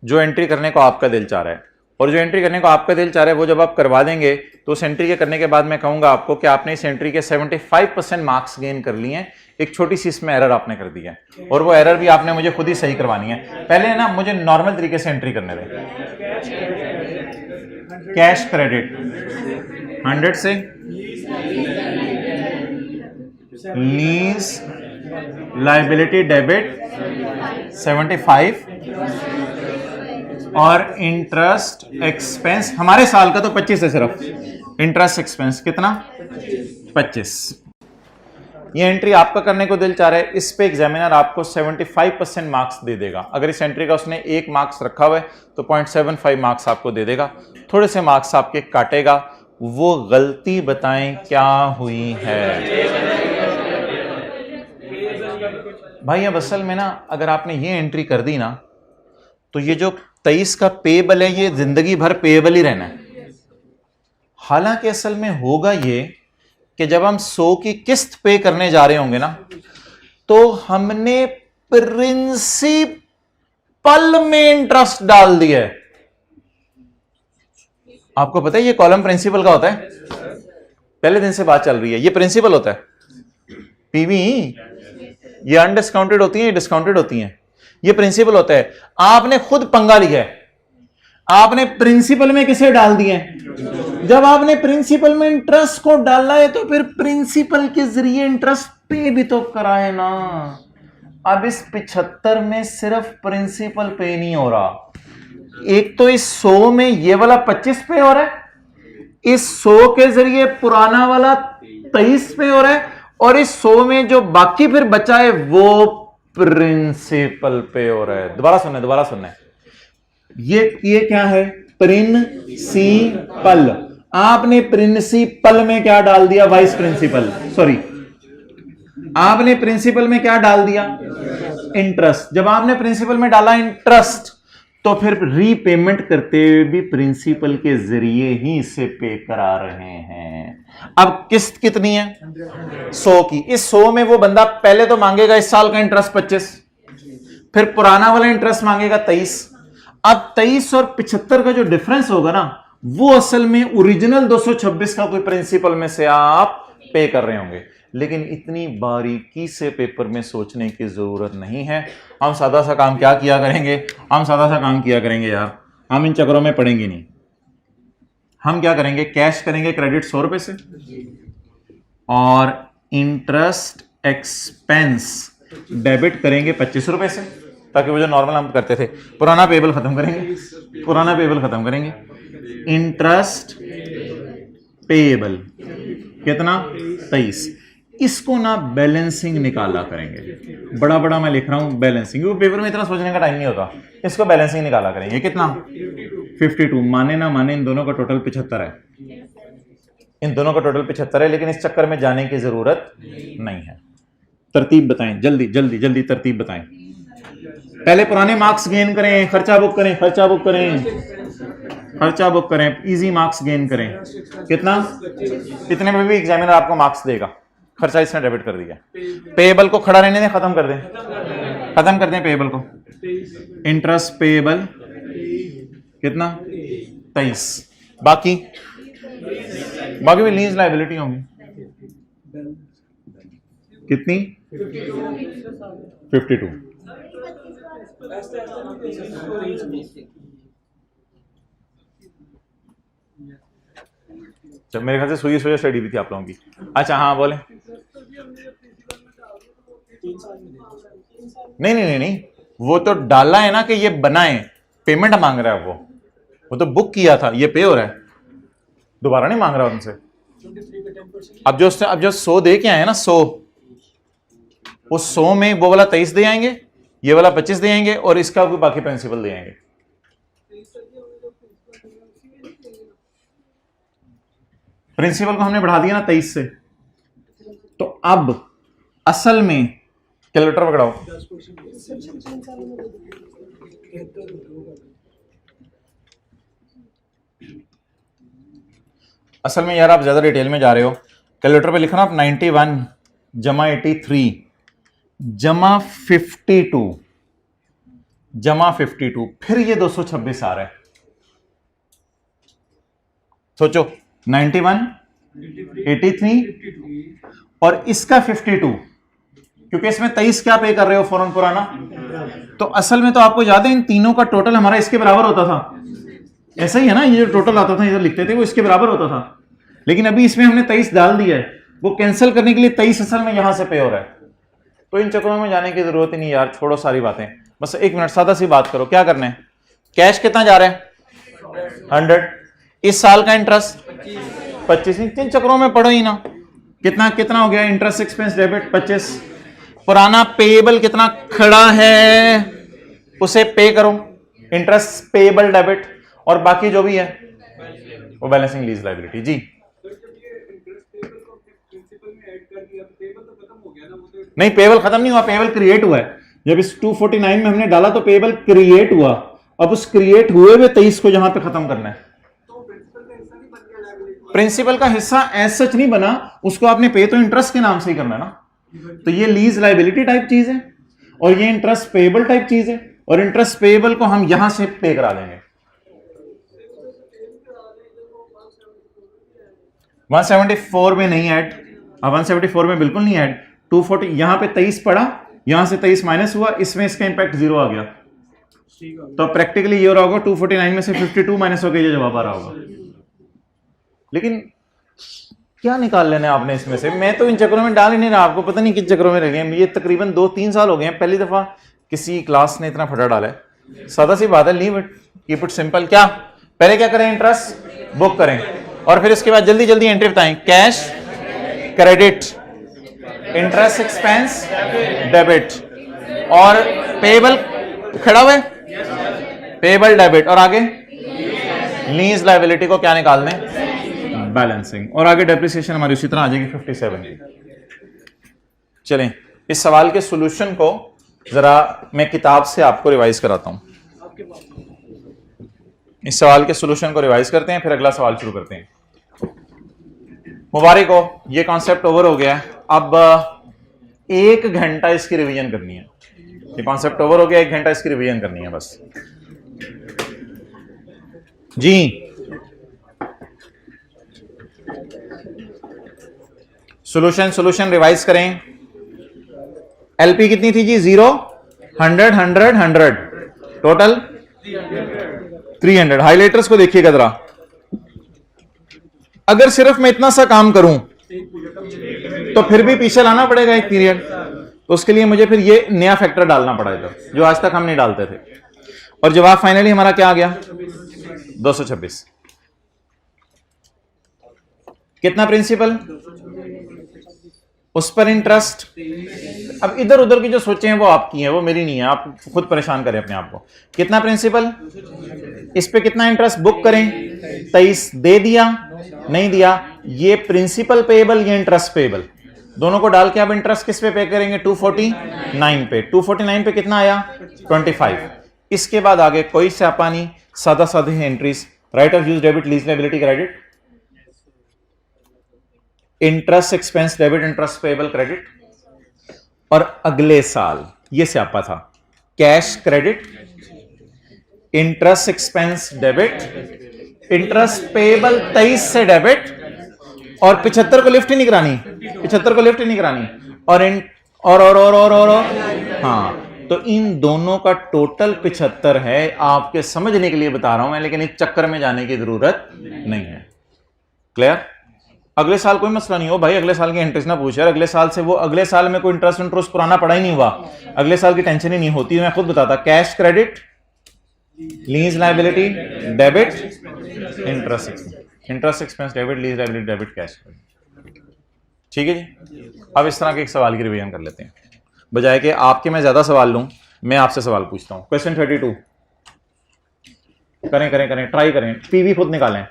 जो एंट्री करने को आपका दिल चाह रहा है, और जो एंट्री करने को आपका दिल चाह रहा है वो जब आप करवा देंगे तो उस एंट्री के करने के बाद मैं कहूंगा आपको कि आपने इस एंट्री के 75% मार्क्स गेन कर लिए हैं। एक छोटी सी इसमें एरर आपने कर दी है और वो एरर भी आपने मुझे खुद ही सही करवानी है। पहले ना मुझे नॉर्मल तरीके से एंट्री करने दें। कैश क्रेडिट 100 से, लीज लाइबिलिटी डेबिट 75 और इंटरेस्ट एक्सपेंस हमारे साल का तो 25 है सिर्फ। इंटरेस्ट एक्सपेंस कितना 25। ये एंट्री आपका करने को दिल चाह रहा है, इस पे एग्जामिनर आपको 75% मार्क्स दे देगा। अगर इस एंट्री का उसने 1 मार्क्स रखा हुआ है तो 0.75 मार्क्स आपको दे देगा, थोड़े से मार्क्स आपके काटेगा। वो गलती बताएं क्या हुई है भाई। अब असल में ना अगर आपने ये एंट्री कर दी ना तो ये जो 23 का पेएबल है ये जिंदगी भर पेएबल ही रहना है। हालांकि असल में होगा ये कि जब हम 100 की किस्त पे करने जा रहे होंगे ना तो हमने प्रिंसिपल में इंटरेस्ट डाल दिया है। आपको पता है ये कॉलम प्रिंसिपल का होता है, पहले दिन से बात चल रही है, ये प्रिंसिपल होता है। पीवी ये अनडिस्काउंटेड होती है, ये डिस्काउंटेड होती हैं, ये प्रिंसिपल होता है। आपने खुद पंगा लिया है, आपने प्रिंसिपल में किसे डाल दिए? जब आपने प्रिंसिपल में इंटरेस्ट को डाला है तो फिर प्रिंसिपल के जरिए इंटरेस्ट पे भी तो कराए ना। अब इस 75 में सिर्फ प्रिंसिपल पे नहीं हो रहा, एक तो इस 100 में ये वाला 25 पे हो रहा है, इस 100 के जरिए पुराना वाला 23 पे हो रहा है, और इस 100 में जो बाकी फिर बचा है वो प्रिंसिपल पे हो रहा है। दोबारा सुनना है। ये क्या है? प्रिंसिपल। आपने प्रिंसिपल में क्या डाल दिया? वाइस प्रिंसिपल, सॉरी, आपने प्रिंसिपल में क्या डाल दिया? इंटरेस्ट। जब आपने प्रिंसिपल में डाला इंटरेस्ट तो फिर रीपेमेंट करते हुए भी प्रिंसिपल के जरिए ही इसे पे करा रहे हैं। अब किस्त कितनी है? 100 की। इस 100 में वो बंदा पहले तो मांगेगा इस साल का इंटरेस्ट 25, फिर पुराना वाला इंटरेस्ट मांगेगा 23। अब 23 और 75 का जो डिफरेंस होगा ना वो असल में ओरिजिनल 226 का कोई प्रिंसिपल में से आप पे कर रहे होंगे। लेकिन इतनी बारीकी से पेपर में सोचने की जरूरत नहीं है। हम सादा सा काम क्या किया करेंगे? यार, हम इन चक्करों में पड़ेंगे नहीं। हम क्या करेंगे? कैश करेंगे क्रेडिट 100 रुपए से और इंटरेस्ट एक्सपेंस डेबिट करेंगे 25 रुपए से, ताकि वो जो नॉर्मल हम करते थे। पुराना पेबल खत्म करेंगे। इंटरेस्ट पेएबल कितना? 23। इसको ना बैलेंसिंग निकाला करेंगे। बड़ा मैं लिख रहा हूं बैलेंसिंग, क्योंकि पेपर में इतना सोचने का टाइम नहीं होता। इसको बैलेंसिंग निकाला करेंगे। कितना? 52। माने ना माने इन दोनों का टोटल 75 है। लेकिन इस चक्कर में जाने की जरूरत नहीं है। तरतीब बताएं, जल्दी तरतीब बताएं। पहले पुराने मार्क्स गेन करें, खर्चा बुक करें, इजी मार्क्स गेन करें। कितना? इतने में भी एग्जामिनर आपको मार्क्स देगा। खर्चा इसने डेबिट कर दिया। पेएबल को खड़ा रहने दें, खत्म कर दें पेएबल को। इंटरेस्ट पेएबल कितना? 23। बाकी भी लीज लायबिलिटी होंगी कितनी? 52। जब मेरे ख्याल से सुई स्टडी भी थी आप लोगों की। अच्छा हाँ बोले। नहीं, वो तो डाला है ना कि ये बनाए, पेमेंट मांग रहा है। वो तो बुक किया था, ये पे हो रहा है, दोबारा नहीं मांग रहा उनसे। अब जो 100 दे के आए ना 100, उस 100 में वो वाला 23 दे आएंगे, ये वाला 25 दे आएंगे और इसका भी बाकी प्रिंसिपल दे आएंगे। प्रिंसिपल को हमने बढ़ा दिया ना 23 से, तो अब असल में कैलकुलेटर पकड़ाओ। असल में यार आप ज्यादा डिटेल में जा रहे हो। कैलकुलेटर पे लिखना आप 91 जमा 83 जमा 52 फिर ये 226 आ रहा है। सोचो 91, 83 और इसका 52, क्योंकि इसमें 23 क्या पे कर रहे हो फौरन पुराना, तो असल में तो आपको याद है इन तीनों का टोटल हमारा इसके बराबर होता था, ऐसा ही है ना, ये जो टोटल आता था इधर लिखते थे वो इसके बराबर होता था, लेकिन अभी इसमें हमने 23 डाल दिया है, वो कैंसिल करने के लिए 23 असल में यहां से पे हो रहा है। तो इन चक्रों में जाने की जरूरत ही नहीं यार, छोड़ो सारी बातें, बस एक मिनट सादा सी बात करो, क्या करना है, कैश कितना जा रहा है 100, इस साल का इंटरेस्ट 25, इन चक्रों में पढ़ो ही ना, कितना कितना हो गया इंटरेस्ट एक्सपेंस डेबिट 25, पुराना पेएबल कितना खड़ा है उसे पे करो, इंटरेस्ट पेएबल डेबिट, और बाकी जो भी है वो बैलेंसिंग लीज लायबिलिटी। जी नहीं, पेएबल खत्म नहीं हुआ, पेएबल क्रिएट हुआ है, जब इस 249 में हमने डाला तो पेएबल क्रिएट हुआ, अब उस क्रिएट हुए हुए 23 को यहां पे खत्म करना है। प्रिंसिपल का हिस्सा एज सच नहीं बना, उसको आपने पे तो इंटरेस्ट के नाम से ही करना है ना, तो ये लीज लायबिलिटी टाइप चीज है और ये इंटरेस्ट पेएबल टाइप चीज है, और इंटरेस्ट पेएबल को हम यहां से पे करा देंगे। 174 में नहीं ऐड, 174 में बिल्कुल नहीं ऐड, 240 यहां पे 23 पड़ा, यहां से 23 माइनस हुआ, इसमें इसका इंपैक्ट 0 आ गया, तो प्रैक्टिकली ये रहा होगा 249 में से 52 माइनस होकर ये जवाब आ रहा होगा। लेकिन क्या निकाल लेना है आपने इसमें से, मैं तो इन चक्रों में डाल ही नहीं रहा, आपको पता नहीं किस चक्रों में रह गए, ये तकरीबन 2-3 साल हो गए हैं, पहली दफा किसी क्लास ने इतना फटा डाला है। सादा सी बात है, leave it, keep it simple. क्या पहले क्या करें, इंटरेस्ट बुक करें और फिर इसके बाद जल्दी जल्दी एंट्री बताएं, cash credit, interest expense debit, और पेएबल खड़ा हुआ है पेएबल डेबिट, और आगे लीज लायबिलिटी को क्या निकाल दें, बैलेंसिंग, और आगे डेप्रिसिएशन हमारी उसी तरह आ जाएगी 57 की। चलें इस सवाल के सॉल्यूशन को जरा मैं किताब से आपको रिवाइज कराता हूं, इस सवाल के सॉल्यूशन को रिवाइज करते हैं, फिर अगला सवाल शुरू करते हैं। मुबारक हो, ये कॉन्सेप्ट ओवर हो गया है, अब 1 घंटा इसकी रिवीजन करनी है, ये कॉन्सेप्ट ओवर हो गया, 1 घंटा इसकी रिवीजन करनी है बस। जी सॉल्यूशन रिवाइज करें। एलपी कितनी थी जी, 0 100 100 100, टोटल 300। हाइलाइटर्स को देखिएगा जरा, अगर सिर्फ मैं इतना सा काम करूं तो फिर भी पीछे लाना पड़ेगा एक पीरियड, तो उसके लिए मुझे फिर ये नया फैक्टर डालना पड़ा इधर, जो आज तक हम नहीं डालते थे, और जवाब फाइनली हमारा क्या आ गया 226। कितना प्रिंसिपल, उस पर इंटरेस्ट, अब इधर उधर की जो सोचे हैं वो आपकी हैं, वो मेरी नहीं है, आप खुद परेशान करें अपने आप को। कितना प्रिंसिपल, इस पे कितना इंटरेस्ट बुक करें, 23 दे दिया नहीं दिया, ये प्रिंसिपल पेएबल, ये इंटरेस्ट पेएबल, दोनों को डाल के अब इंटरेस्ट किस पे पे करेंगे 249 पे, 249 पे कितना आया 25। इसके बाद आगे कोई स्यापा नहीं, सादा सादी entries, right of use debit, lease liability credit, interest expense debit, interest payable credit, और अगले साल ये स्यापा था cash credit, interest expense debit, interest payable 23 से डेबिट, और 75 को लिफ्ट ही नहीं करानी, 75 को लिफ्ट ही नहीं करानी, और हाँ, तो इन दोनों का टोटल 75 है। आपके समझने के लिए बता रहा हूं मैं, लेकिन इस चक्कर में जाने की जरूरत नहीं है। क्लियर? अगले साल कोई मसला नहीं हो भाई, अगले साल की इंटरेस्ट ना पूछ यार, अगले साल से वो अगले साल में कोई इंटरेस्ट पुराना पड़ा ही नहीं हुआ, अगले साल की टेंशन ही नहीं होती। मैं खुद बताता, cash credit, lease liability debit, interest expense debit, lease liability debit, cash credit. ठीक है जी, अब इस तरह के एक सवाल की रिवीजन कर लेते हैं, बजाय कि आपके मैं ज्यादा सवाल लूं, मैं आपसे सवाल पूछता हूं। क्वेश्चन 32 करें, ट्राई करें, पीवी खुद निकालें।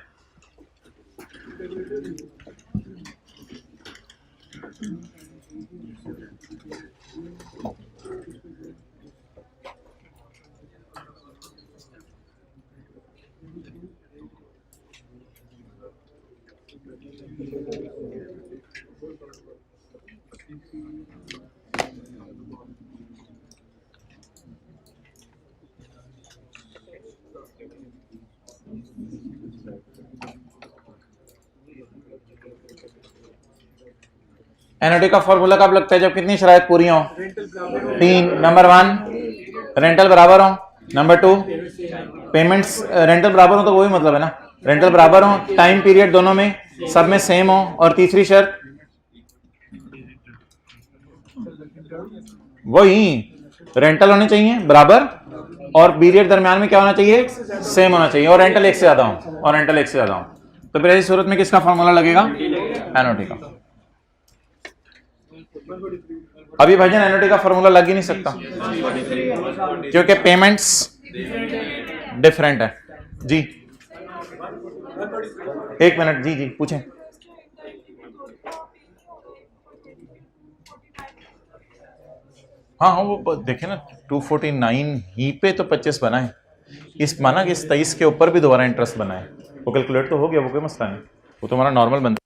एनओटी का फॉर्मूला कब लगता है? जब कितनी शराइत पूरी हो? 3। नंबर 1 रेंटल बराबर हो, नंबर 2 पेमेंट्स रेंटल बराबर हो, तो वही मतलब है ना, रेंटल बराबर हो, टाइम पीरियड दोनों में सब में सेम हो, और तीसरी शर्त वही रेंटल होने चाहिए बराबर, और पीरियड दरमियान में क्या होना चाहिए? सेम होना चाहिए, और रेंटल एक से ज्यादा हो, और रेंटल एक से ज्यादा हो। तो फिर ऐसी सूरत में किसका फॉर्मूला लगेगा? एनओटी का। अभी भाईजान एनओटी का फॉर्मूला लग ही नहीं सकता क्योंकि पेमेंट्स डिफरेंट है। जी एक मिनट, जी जी पूछें। हाँ हाँ वो देखे ना 249 ही पे तो 25 बना है, इस माना कि इस 23 के ऊपर भी दोबारा इंटरेस्ट बना है, वो कैलकुलेट तो हो गया, वो कोई मसला नहीं, वो तो हमारा नॉर्मल बनता।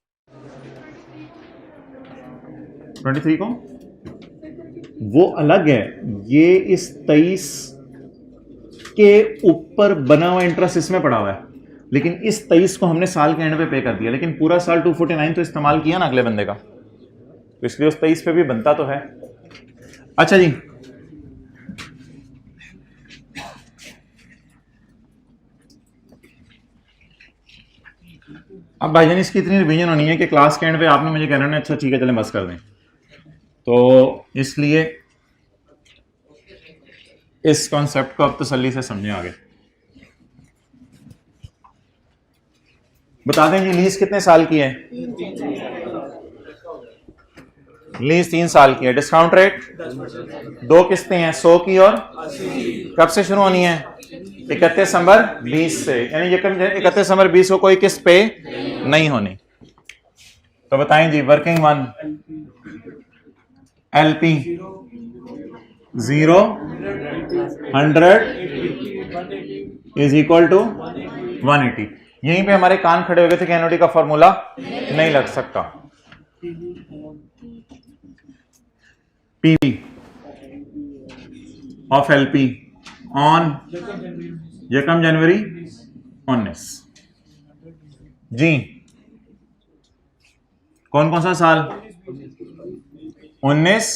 23 को वो अलग है, ये इस 23 के ऊपर बना हुआ इंटरेस्ट इसमें पड़ा हुआ है, लेकिन इस 23 को हमने साल के एंड पे कर दिया, लेकिन पूरा साल 249 तो इस्तेमाल किया ना अगले बंदे का, तो इसलिए उस 23 पे भी बनता तो है। अच्छा जी, अब भाईजान इसकी इतनी रिवीजन होनी है कि क्लास के एंड पे आपने मुझे कहना है अच्छा ठीक है चले बस कर दें, तो इसलिए इस कॉन्सेप्ट को अब तसल्ली से समझें आगे। बता दें जी लीज कितने साल की है? लीज 3 साल की है। डिस्काउंट रेट 2 किस्तें हैं 100 की, और कब से शुरू होनी है? 31 दिसंबर 20 से, यानी 31 दिसंबर 20 को कोई किस्त पे नहीं होनी। तो बताएं जी working 1 LP 0 100 is equal to 180। यहीं पे हमारे कान खड़े हो गए थे कि एनओटी का फॉर्मूला नहीं लग सकता। पीवी ऑफ एलपी ऑन 1 जनवरी 19। जी कौन कौन सा साल? 19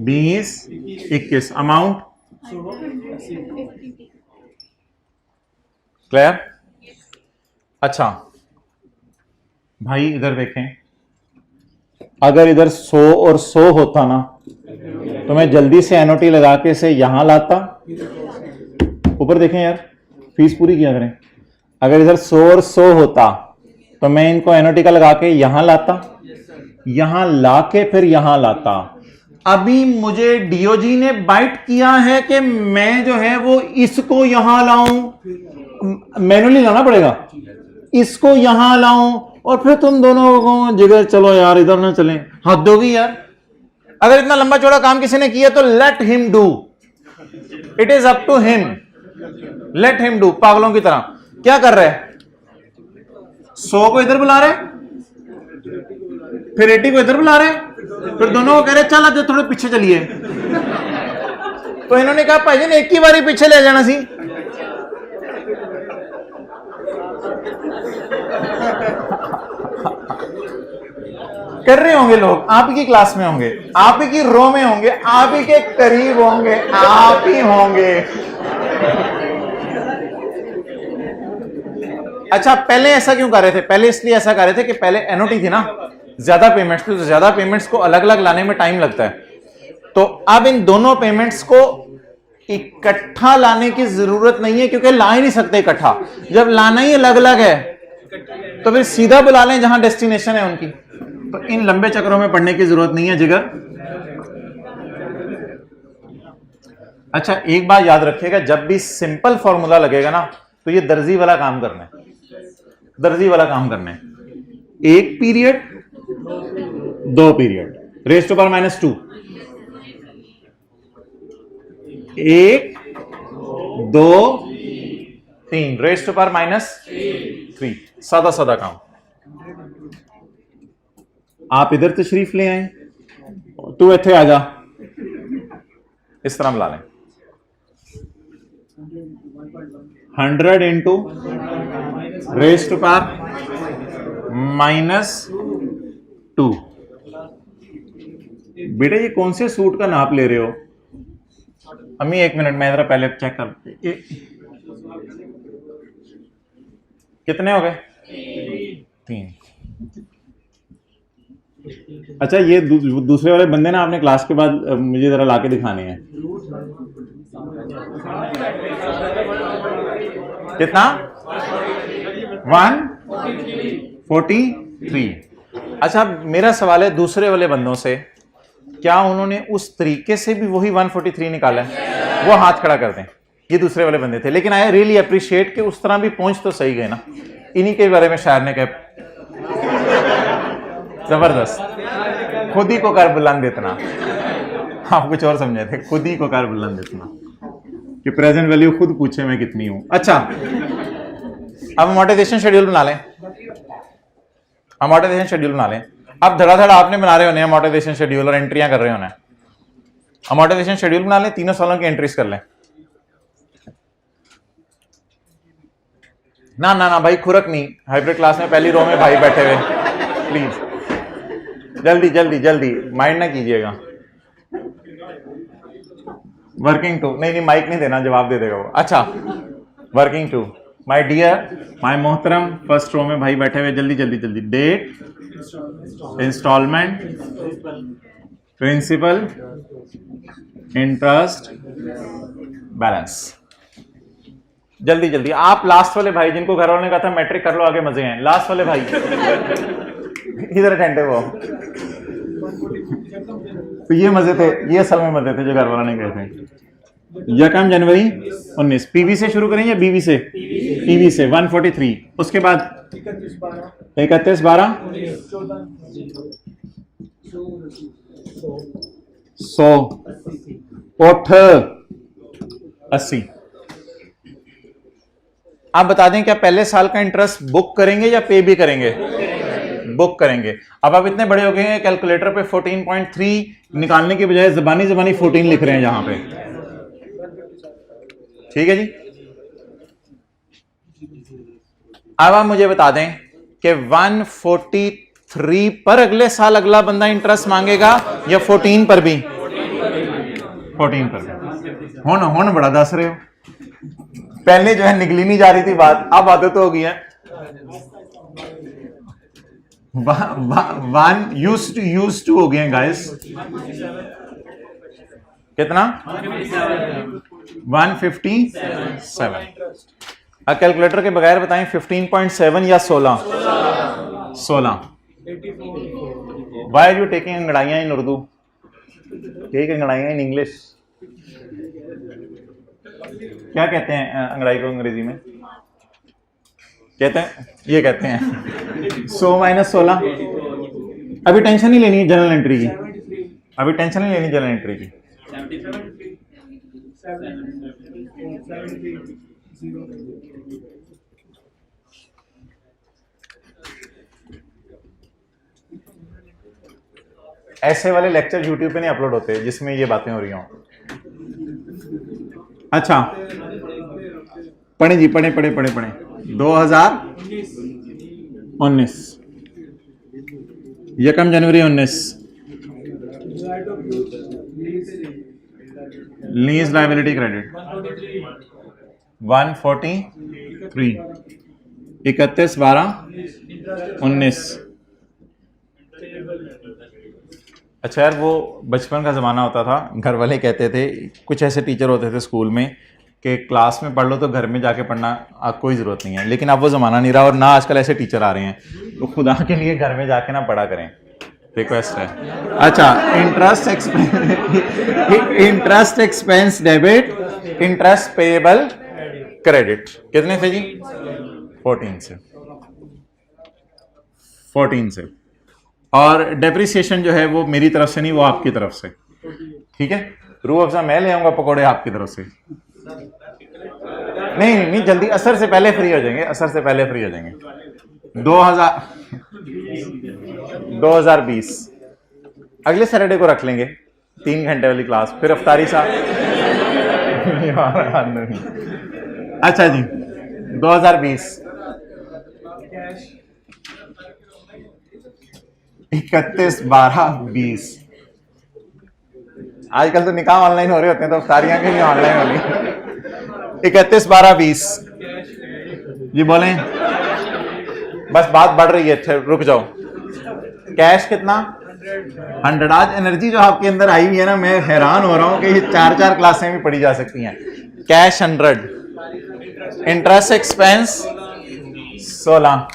20 21। Amount clear? अच्छा भाई इधर देखें, अगर इधर 100 और 100 होता ना तो मैं जल्दी से एनओटी लगा के से यहां लाता। ऊपर देखें यार, फीस पूरी किया करें। अगर इधर 100 और 100 होता तो मैं इनको एनओटी का लगा के यहां लाता, यहां लाके फिर यहां लाता। अभी मुझे डीओजी ने बाइट किया है कि मैं जो है वो इसको यहां लाऊं, मैनुअली लाना पड़ेगा, इसको यहां लाऊं, और फिर तुम दोनों को जिगर चलो यार इधर ना चलें। हद होगी यार, अगर इतना लंबा चौड़ा काम किसी ने किया तो let him do, it is up to him, let him do. पागलों की तरह क्या कर रहे हैं? 100 को इधर बुला रहे, फिर 80 को इधर बुला रहे, फिर दोनों को कह रहे चल आज थोड़े पीछे चलिए। तो इन्होंने कहा भाई ने एक ही बारी पीछे ले जाना सी। कर रहे होंगे लोग, आप ही की क्लास में होंगे, आप ही की रो में होंगे, आप ही के करीब होंगे, आप ही होंगे। अच्छा पहले ऐसा क्यों कर रहे थे? पहले इसलिए ऐसा कर रहे थे कि पहले एनओटी थी ना, ज्यादा पेमेंट्स थी, तो ज्यादा पेमेंट्स को अलग अलग लाने में टाइम लगता है। तो अब इन दोनों पेमेंट्स को इकट्ठा लाने की जरूरत नहीं है, क्योंकि ला ही नहीं सकते इकट्ठा। जब लाना ही अलग अलग है तो फिर सीधा बुला लें जहां डेस्टिनेशन है उनकी। तो इन लंबे चक्रों में पढ़ने की जरूरत नहीं है जिगर। अच्छा एक बात याद रखिएगा, जब भी सिंपल फॉर्मूला लगेगा ना तो ये दर्जी वाला काम करना है, दर्जी वाला काम करना है। 1 period 2 period raise to power -2, 1 2 3 raise to power -3। सादा सादा काम। आप इधर तशरीफ ले आए, तू इथे आ जा, इस तरह मिला लें। 100 इंटू रेज़ टू पावर -2 बेटा ये कौन से सूट का नाप ले रहे हो? अम्मी एक मिनट, मैं जरा पहले चेक कर, कितने हो गए? 3। अच्छा ये दूसरे वाले बंदे ना आपने क्लास के बाद मुझे जरा लाके दिखाने हैं। कितना? 143। अच्छा मेरा सवाल है दूसरे वाले बंदों से, क्या उन्होंने उस तरीके से भी वही 143 निकाला है? वो हाथ खड़ा कर दें। ये दूसरे वाले बंदे थे, लेकिन आई रियली अप्रिशिएट कि उस तरह भी पहुंच तो सही गए ना। इन्हीं के बारे में शायर ने कहा, जबरदस्त, खुद ही को कर बुलंद इतना। आप कुछ और समझे थे, खुद ही को कर बुलंद इतना, कि प्रेजेंट वैल्यू खुद पूछे मैं कितनी हूं। अच्छा अब अमोर्टाइजेशन शेड्यूल बना लें। अमोर्टाइजेशन शेड्यूल बना लें। अब धड़ाधड़ आपने बना रहे होने अमोर्टाइजेशन शेड्यूल और एंट्रियां कर रहे होने। अमोर्टाइजेशन शेड्यूल बना लें, तीनों सालों की एंट्रीज कर लें। ना ना ना भाई, खुरक नहीं, हाइब्रिड क्लास में पहली रो में भाई बैठे हुए, प्लीज जल्दी जल्दी जल्दी, माइंड ना कीजिएगा। वर्किंग टू, नहीं नहीं माइक नहीं देना, जवाब दे देगा वो। अच्छा working two, my dear, my मोहतरम, फर्स्ट रो में भाई बैठे हुए, जल्दी जल्दी जल्दी। Date, installment, principal, interest, balance. जल्दी जल्दी। आप लास्ट वाले भाई जिनको घर वालों ने कहा था मैट्रिक कर लो आगे मजे हैं, लास्ट वाले भाई इधर अटेंटिव हो। तो ये मजे थे, ये असल में मजे थे जो घर वालों ने कहे थे। यकम जनवरी 19, पीवी से शुरू करें या बीवी से? पीवी से 143। उसके बाद 31/12 100 80। आप बता दें क्या पहले साल का इंटरेस्ट बुक करेंगे या पे भी करेंगे? बुक करेंगे। अब आप इतने बड़े हो गए हैं, कैलकुलेटर पे 14.3 निकालने के बजाय जबानी 14 लिख रहे हैं यहां पे। ठीक है जी। अब आप मुझे बता दें कि 143 पर अगले साल अगला बंदा इंटरेस्ट मांगेगा या 14 पर भी? 14 पर भी। होन बड़ा दस रहे हो, पहले जो है निकली नहीं जा रही थी बात, अब आदत तो हो गई है। 1 यूज्ड टू हो गए हैं गाइस। कितना? 157। अब कैलकुलेटर के बगैर बताएं 15.7 या 16? 16। वाई आर यू टेकिंग अंगड़ाइयां इन उर्दू? टेक अंगड़ाइयां इन इंग्लिश। क्या कहते हैं अंग्रेजी को? अंग्रेजी में कहते हैं, ये कहते हैं 100 - 16। अभी टेंशन नहीं लेनी जनरल एंट्री की, अभी टेंशन नहीं लेनी जनरल एंट्री की। ऐसे वाले लेक्चर यूट्यूब पे नहीं अपलोड होते जिसमें ये बातें हो रही हों। अच्छा पढ़े जी, पढ़े 2019 यकम जनवरी 19 लीज लायबिलिटी क्रेडिट 143 31/12/19। अच्छा यार, वो बचपन का ज़माना होता था, घर वाले कहते थे, कुछ ऐसे टीचर होते थे स्कूल में कि क्लास में पढ़ लो तो घर में जाके पढ़ना कोई ज़रूरत नहीं है। लेकिन अब वो ज़माना नहीं रहा, और ना आजकल ऐसे टीचर आ रहे हैं, तो खुदा के लिए घर में जाके ना पढ़ा करें, रिक्वेस्ट है। अच्छा interest expense debit, interest payable credit कितने से जी? 14 से। और डेप्रिसिएशन जो है वो मेरी तरफ से नहीं, वो आपकी तरफ से। ठीक है, रूह अफ़ज़ा मैं ले आऊंगा, पकौड़े आपकी तरफ से। नहीं जल्दी, असर से पहले फ्री हो जाएंगे, असर से पहले फ्री हो जाएंगे। 2020 अगले सैटरडे को रख लेंगे, 3 घंटे वाली क्लास, फिर अफ्तारी साहब। अच्छा जी 2020 31/12/20 आजकल तो निकाह ऑनलाइन हो रहे होते हैं, तो सारियां के लिए ऑनलाइन होगी। 31 12 20 जी बोलें, बस बात बढ़ रही है, रुक जाओ। कैश कितना 100। आज एनर्जी जो आपके अंदर आई हुई है ना, मैं हैरान हो रहा हूं कि ये 4 क्लासें भी पढ़ी जा सकती हैं। कैश 100, इंटरेस्ट एक्सपेंस 16,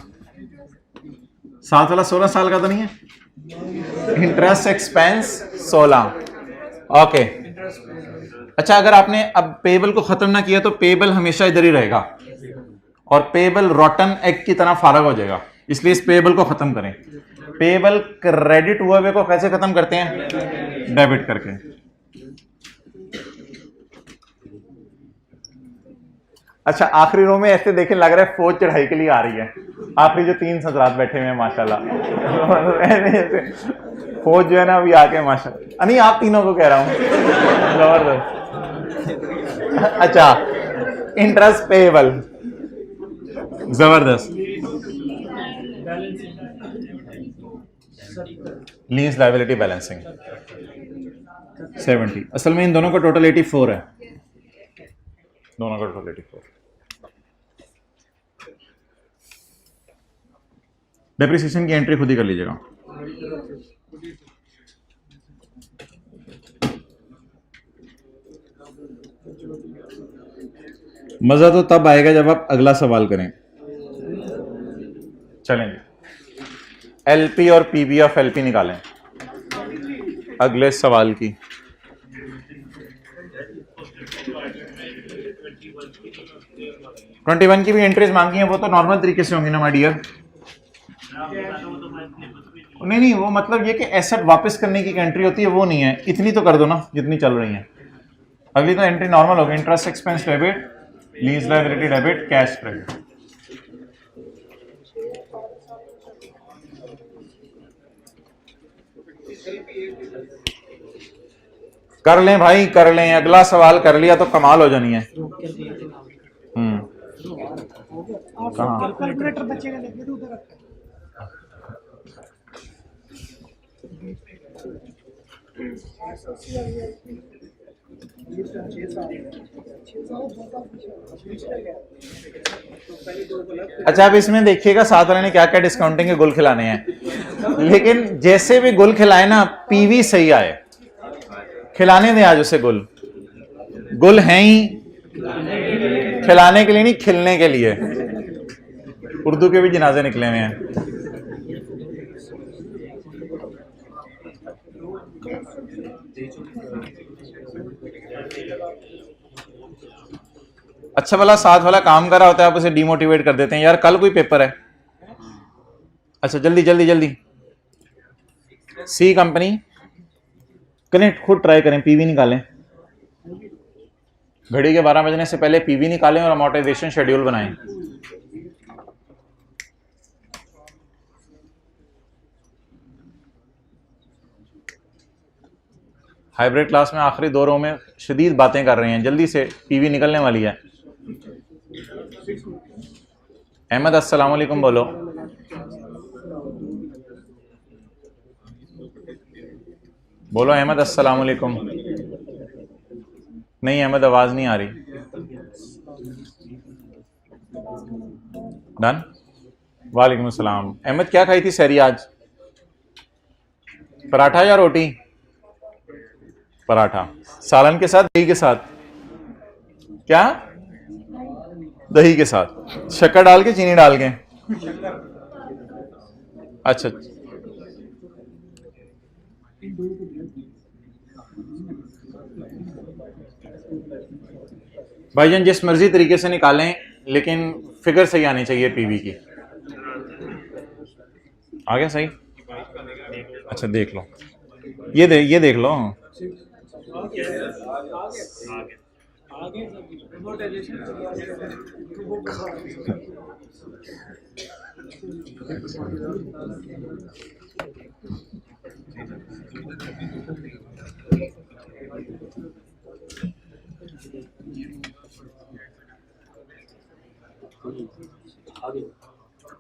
साथ वाला 16 साल का तो नहीं है, इंटरेस्ट एक्सपेंस 16। ओके अच्छा, अगर आपने अब पेबल को खत्म ना किया तो पेबल हमेशा इधर ही रहेगा और पेबल रॉटन एग की तरह फारग हो जाएगा, इसलिए इस पेबल को खत्म करें। पेबल क्रेडिट हुए हुए को कैसे खत्म करते हैं? डेबिट करके। अच्छा आखिरी रो में ऐसे देखे लग रहा है फौज चढ़ाई के लिए आ रही है। आखिरी जो 3 हजरात बैठे हुए हैं माशाल्लाह, फौज जो है ना अभी आके माशाल्लाह, नहीं आप तीनों को कह रहा हूं, जबरदस्त। अच्छा इंटरेस्ट पेएबल, जबरदस्त। Lease liability balancing 70। असल में इन दोनों का टोटल 84 है, दोनों का टोटल 84। डेप्रिसिएशन की एंट्री खुद ही कर लीजिएगा। मजा तो तब आएगा जब आप अगला सवाल करें। चलेंगे, एलपी और पीबी ऑफ एलपी निकालें अगले सवाल की। ट्वेंटी वन की भी एंट्रीज मांगी हैं, वो तो नॉर्मल तरीके से होंगी ना माय डियर। नहीं वो मतलब ये कि एसेट वापस करने की एंट्री होती है, वो नहीं है। इतनी तो कर दो ना जितनी चल रही है। अगली तो एंट्री नॉर्मल होगी, interest expense debit, lease liability debit, cash credit. कर लें भाई कर लें, अगला सवाल कर लिया तो कमाल हो जानी है। कैलकुलेटर बचेगा लेके तो उधर रखा। अच्छा अब इसमें देखिएगा साथ वाले ने क्या क्या डिस्काउंटिंग के गुल खिलाने हैं, लेकिन जैसे भी गुल खिलाए ना पीवी सही आए, खिलाने दें आज उसे गुल। गुल हैं ही खिलाने के लिए नहीं, खिलने के लिए। उर्दू के भी जनाजे निकले हुए हैं। अच्छा वाला साथ वाला काम कर रहा होता है, आप उसे डिमोटिवेट कर देते हैं, यार कल कोई पेपर है। अच्छा जल्दी जल्दी जल्दी। सी कंपनी कनेक्ट, खुद ट्राई करें, पीवी निकालें। घड़ी के 12 बजने से पहले पीवी निकालें और अमोर्टाइजेशन शेड्यूल बनाएं। हाइब्रिड क्लास में आखिरी 2 रो में शदीद बातें कर रहे हैं, जल्दी से पीवी निकलने वाली है। अहमद अस्सलाम वालेकुम बोलो। बोलो अहमद अस्सलाम वालेकुम। नहीं अहमद आवाज नहीं आ रही। डन। वालेकुम अस्सलाम। अहमद क्या खाई थी सहरी आज? पराठा या रोटी? पराठा। सालन के साथ दही के साथ? क्या? दही के साथ, शक्कर डाल के चीनी डाल के? अच्छा भाईजान जिस मर्जी तरीके से निकालें, लेकिन फिगर सही आनी चाहिए पीवी की। आ गया सही? अच्छा देख लो, ये देख लो।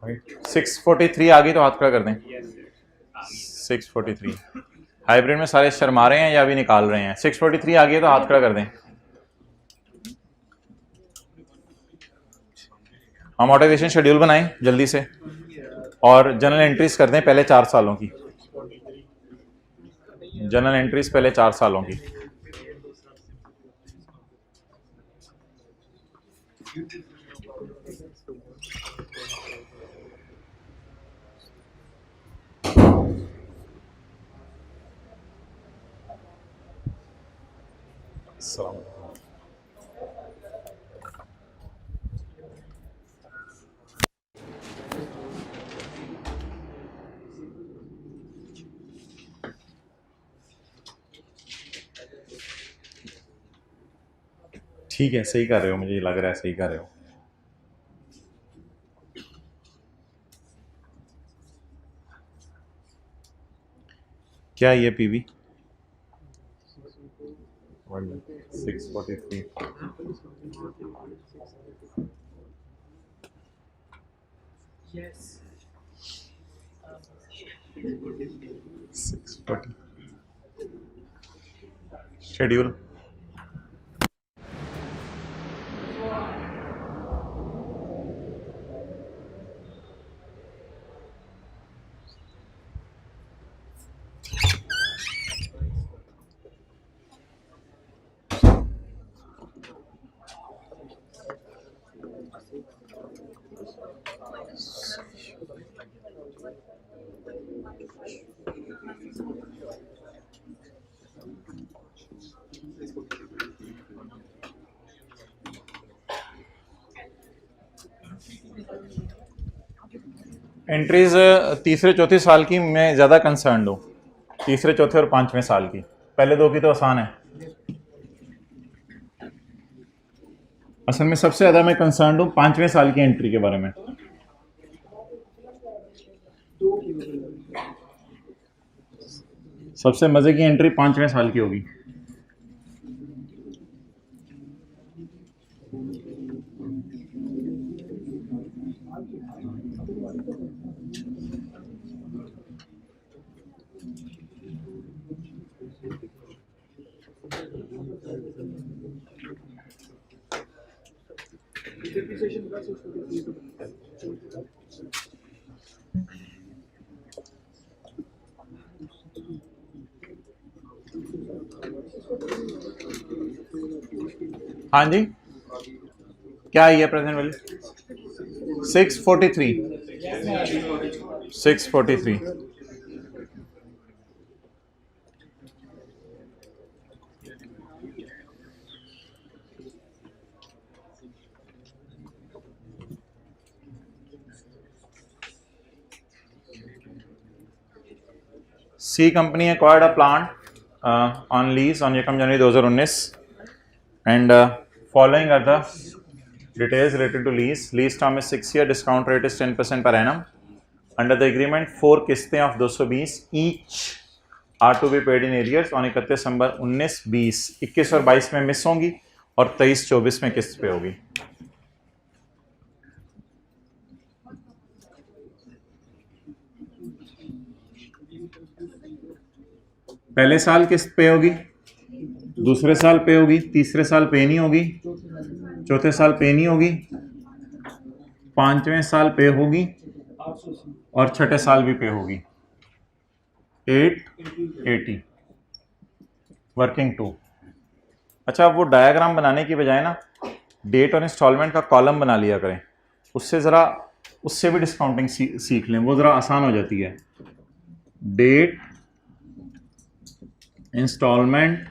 Right. 643 आ गई तो हाथ खड़ा कर दें। 643 हाइब्रिड में सारे शर्मा रहे हैं या अभी निकाल रहे हैं? 643 आ गई है तो हाथ खड़ा कर दें। अमोर्टाइजेशन शेड्यूल बनाएं जल्दी से और जनरल एंट्रीज कर दें पहले 4 सालों की। जनरल एंट्रीज पहले 4 सालों की। ठीक है, सही कर रहे हो, मुझे लग रहा है सही कर रहे हो। क्या ये पीवी 643 640 शेड्यूल। एंट्रीज तीसरे चौथे साल की मैं ज़्यादा कंसर्न हूँ, तीसरे चौथे और 5वें साल की। पहले 2 की तो आसान है। असल में सबसे ज़्यादा मैं कंसर्न हूँ 5वें साल की एंट्री के बारे में। सबसे मज़े की एंट्री 5वें साल की होगी। हाँ जी, क्या आई है present value? 643 643। C company acquired a plant on lease on Yakam January 2019 and following are the details related to lease. Lease term is 6 year, discount rate is 10% per annum. Under the agreement 4 किस्तें of 220 each are to be paid in arrears on 31 दिसंबर 19, 20, 21 और 22 में miss होंगी और 23, 24 में किस्त पे होगी। पहले साल किस्त पे होगी, दूसरे साल पे होगी, तीसरे साल पे नहीं होगी, चौथे साल पे नहीं होगी, 5वें साल पे होगी और छठे साल भी पे होगी। 880 वर्किंग 2। अच्छा, वो डायग्राम बनाने की बजाय ना डेट और इंस्टॉलमेंट का कॉलम बना लिया करें, उससे भी डिस्काउंटिंग सीख लें, वो ज़रा आसान हो जाती है। डेट, इंस्टॉलमेंट,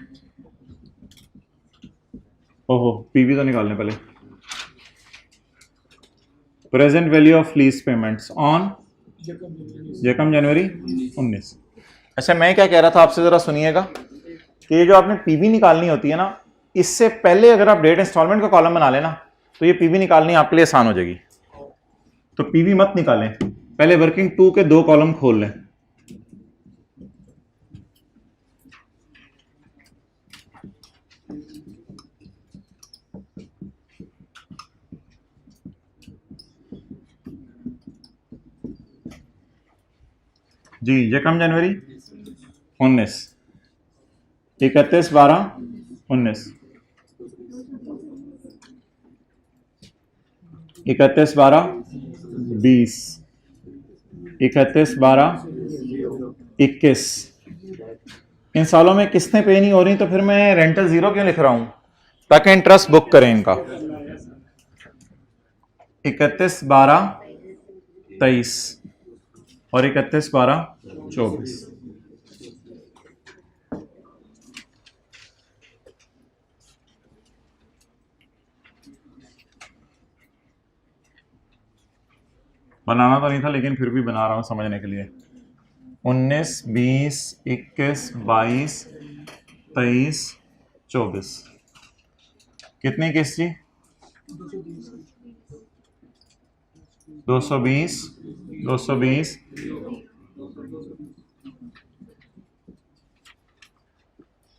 ओहो पीवी तो निकालने पहले। Present value of lease payments on यकम जनवरी 19। अच्छा, मैं क्या कह रहा था आपसे, ज़रा सुनिएगा कि ये जो आपने पीवी निकालनी होती है ना, इससे पहले अगर आप डेट इंस्टॉलमेंट का कॉलम बना लेना तो ये पीवी निकालनी आपके लिए आसान हो जाएगी। तो पीवी मत निकालें, पहले वर्किंग 2 के 2 कॉलम खोल लें। जी, यकम जनवरी 19, 31 12 19, 31 12 20, 31 12 21। इन सालों में किस्तें पे नहीं हो रही तो फिर मैं रेंटल 0 क्यों लिख रहा हूं? ताकि इंटरेस्ट बुक करें इनका। 31 12 23 और 31 12 24। बनाना तो नहीं था लेकिन फिर भी बना रहा हूं समझने के लिए। 19 20 21 22 23 24। कितनी किस्त जी? 220 220।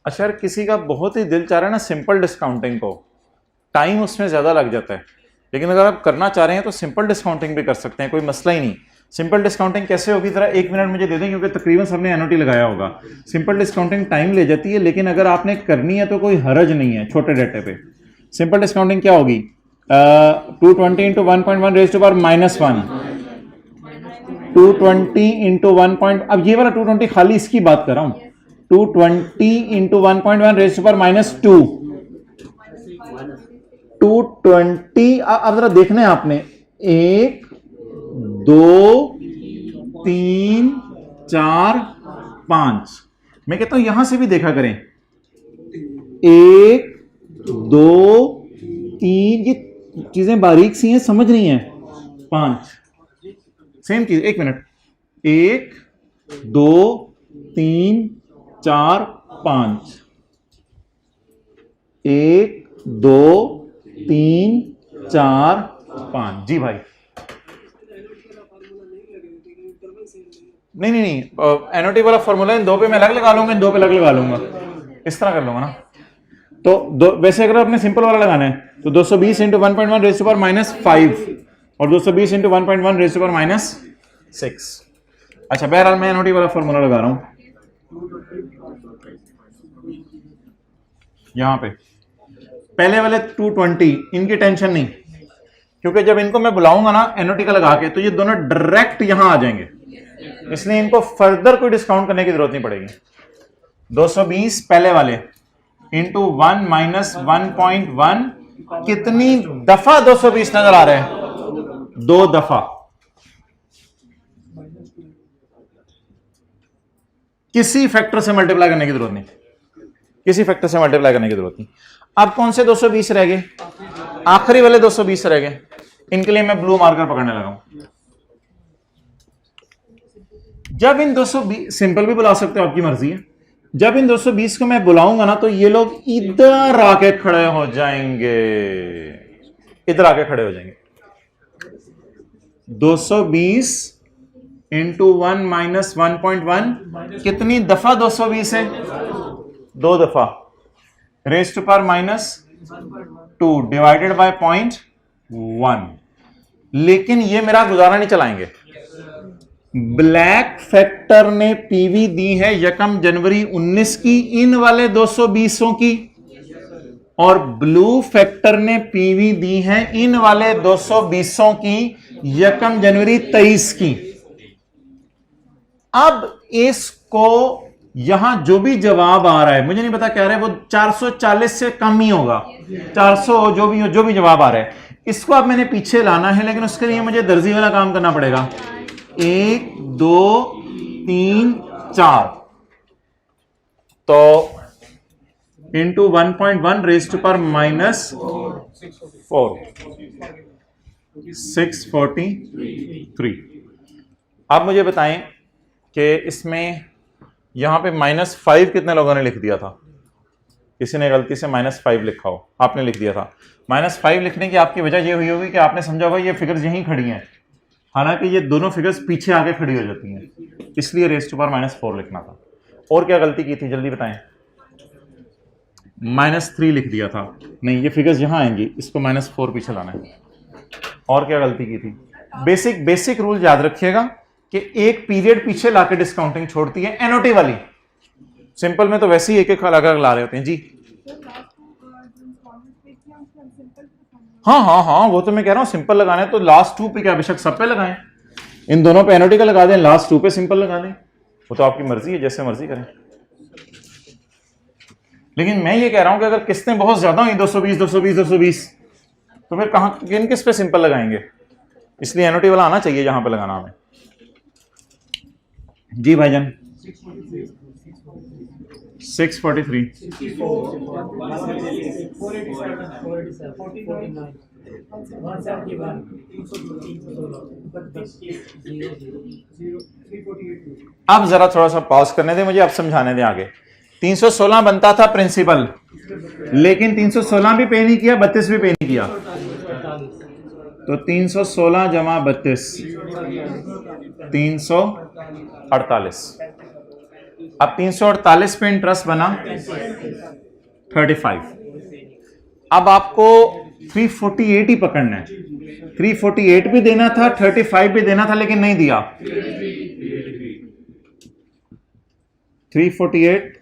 अच्छा, किसी का बहुत ही दिल चाह रहा है ना सिंपल डिस्काउंटिंग को, टाइम उसमें ज्यादा लग जाता है, लेकिन अगर आप करना चाह रहे हैं तो सिंपल डिस्काउंटिंग भी कर सकते हैं, कोई मसला ही नहीं। सिंपल डिस्काउंटिंग कैसे होगी, जरा 1 मिनट मुझे दे दें, क्योंकि तकरीबन सबने एनओटी लगाया होगा। सिंपल डिस्काउंटिंग टाइम ले जाती है, लेकिन अगर आपने करनी है तो कोई हरज नहीं है छोटे डेटे पे। सिंपल डिस्काउंटिंग क्या होगी? 220 into 1.1 raise to power -1, 220 into 1. अब ये वाला 220 खाली इसकी बात कर रहा हूं। 220 इंटू 1.1 रेज़ टू पावर -2, 220। अब जरा देखना है आपने, 1 2 3 4 5। मैं कहता हूं यहां से भी देखा करें, 1 2 3, ये चीजें बारीक सी हैं, समझ नहीं है। 5 सेम चीज। 1 मिनट, 1 2 3 4 5, 1 2 3 4 5। जी भाई। नहीं, एनओटी वाला फॉर्मूला इन दो पे मैं अलग लगा लूंगा, इन दो पे अलग लगा लूंगा, इस तरह कर लूंगा ना। तो वैसे अगर आपने सिंपल वाला लगाना है तो 220 इंटू 1.1 रेज़ टू पावर -5 और 220 इंटू 1.1 रेज़ टू पावर -6। अच्छा, बहरहाल मैं एनओटी वाला फॉर्मूला लगा रहा हूं यहां पे। पहले वाले 220 इनकी टेंशन नहीं, क्योंकि जब इनको मैं बुलाऊंगा ना एनओटी का लगा के, तो ये दोनों डायरेक्ट यहां आ जाएंगे, इसलिए इनको फर्दर कोई डिस्काउंट करने की जरूरत नहीं पड़ेगी। 220 पहले वाले इंटू 1 माइनस 1.1। कितनी दफा 220 नजर आ रहे हैं? 2 दफा। किसी फैक्टर से मल्टीप्लाई करने की जरूरत नहीं, किसी फैक्टर से मल्टीप्लाई करने की जरूरत नहीं। अब कौन से 220 रह गए? आखिरी वाले 220 रह गए, इनके लिए मैं ब्लू मार्कर पकड़ने लगा हूं। जब इन 220, सिंपल भी बुला सकते हो, आपकी मर्जी है। जब इन 220 को मैं बुलाऊंगा ना, तो ये लोग इधर आके खड़े हो जाएंगे, इधर आके खड़े हो जाएंगे। 220 इंटू 1 माइनस 1.1। कितनी दफा 220 है? 2 दफा। Raise to power -2 divided by 0.1। लेकिन ये मेरा गुजारा नहीं चलाएंगे। ब्लैक फैक्टर ने पीवी दी है 1 जनवरी 19 की, इन वाले 220 की, और ब्लू फैक्टर ने पीवी दी है इन वाले 220 की 1 जनवरी 23 की। अब इसको यहां जो भी जवाब आ रहा है, मुझे नहीं पता क्या रहा है, वो 440 से कम ही होगा, 400 जो भी जवाब आ रहा है, इसको अब मैंने पीछे लाना है, लेकिन उसके लिए मुझे दर्जी वाला काम करना पड़ेगा। 1 2 3 4, तो इंटू 1.1 रेज़ टू पावर -4, 643। अब मुझे बताएं कि इसमें यहां पे -5 कितने लोगों ने लिख दिया था? किसी ने गलती से -5 लिखा हो, आपने लिख दिया था। -5 लिखने की आपकी वजह यह हुई होगी कि आपने समझा होगा ये फिगर्स यहीं खड़ी हैं, हालांकि ये दोनों फिगर्स पीछे आके खड़ी हो जाती हैं, इसलिए रेज़ टू पावर -4 लिखना था। और क्या गलती की थी, जल्दी बताएं? -3 लिख दिया था। नहीं, ये फिगर्स यहां आएंगी, इसको -4 पीछे लाना है। और क्या गलती की थी? बेसिक रूल याद रखिएगा कि एक पीरियड पीछे लाके डिस्काउंटिंग छोड़ती है एनओटी वाली। सिंपल में तो वैसे ही एक एक अलग अलग ला रहे होते हैं जी। हाँ हाँ हाँ, वो तो मैं कह रहा हूँ सिंपल लगाना है तो लास्ट टू पे क्या बेशक सब पे लगाएं, इन दोनों पे एनोटी का लगा दें, लास्ट टू पे सिंपल लगा दें, वो तो आपकी मर्जी है, जैसे मर्जी करें। लेकिन मैं ये कह रहा हूं कि अगर किस्तें बहुत ज्यादा हुई 220 220 220 तो फिर कहां किन किस पे सिंपल लगाएंगे, इसलिए एनओटी वाला आना चाहिए जहां पे लगाना हमें। जी भाईजान 643 अब जरा थोड़ा सा पॉज करने दें मुझे, अब समझाने दें आगे। 316 बनता था प्रिंसिपल, लेकिन 316 भी पे नहीं किया, 32 भी पे नहीं किया, तो 316 जमा 32 348। अब 348 पे इंटरेस्ट बना 35। अब आपको 348 ही पकड़ना है, 348 भी देना था 35 भी देना था, लेकिन नहीं दिया। 348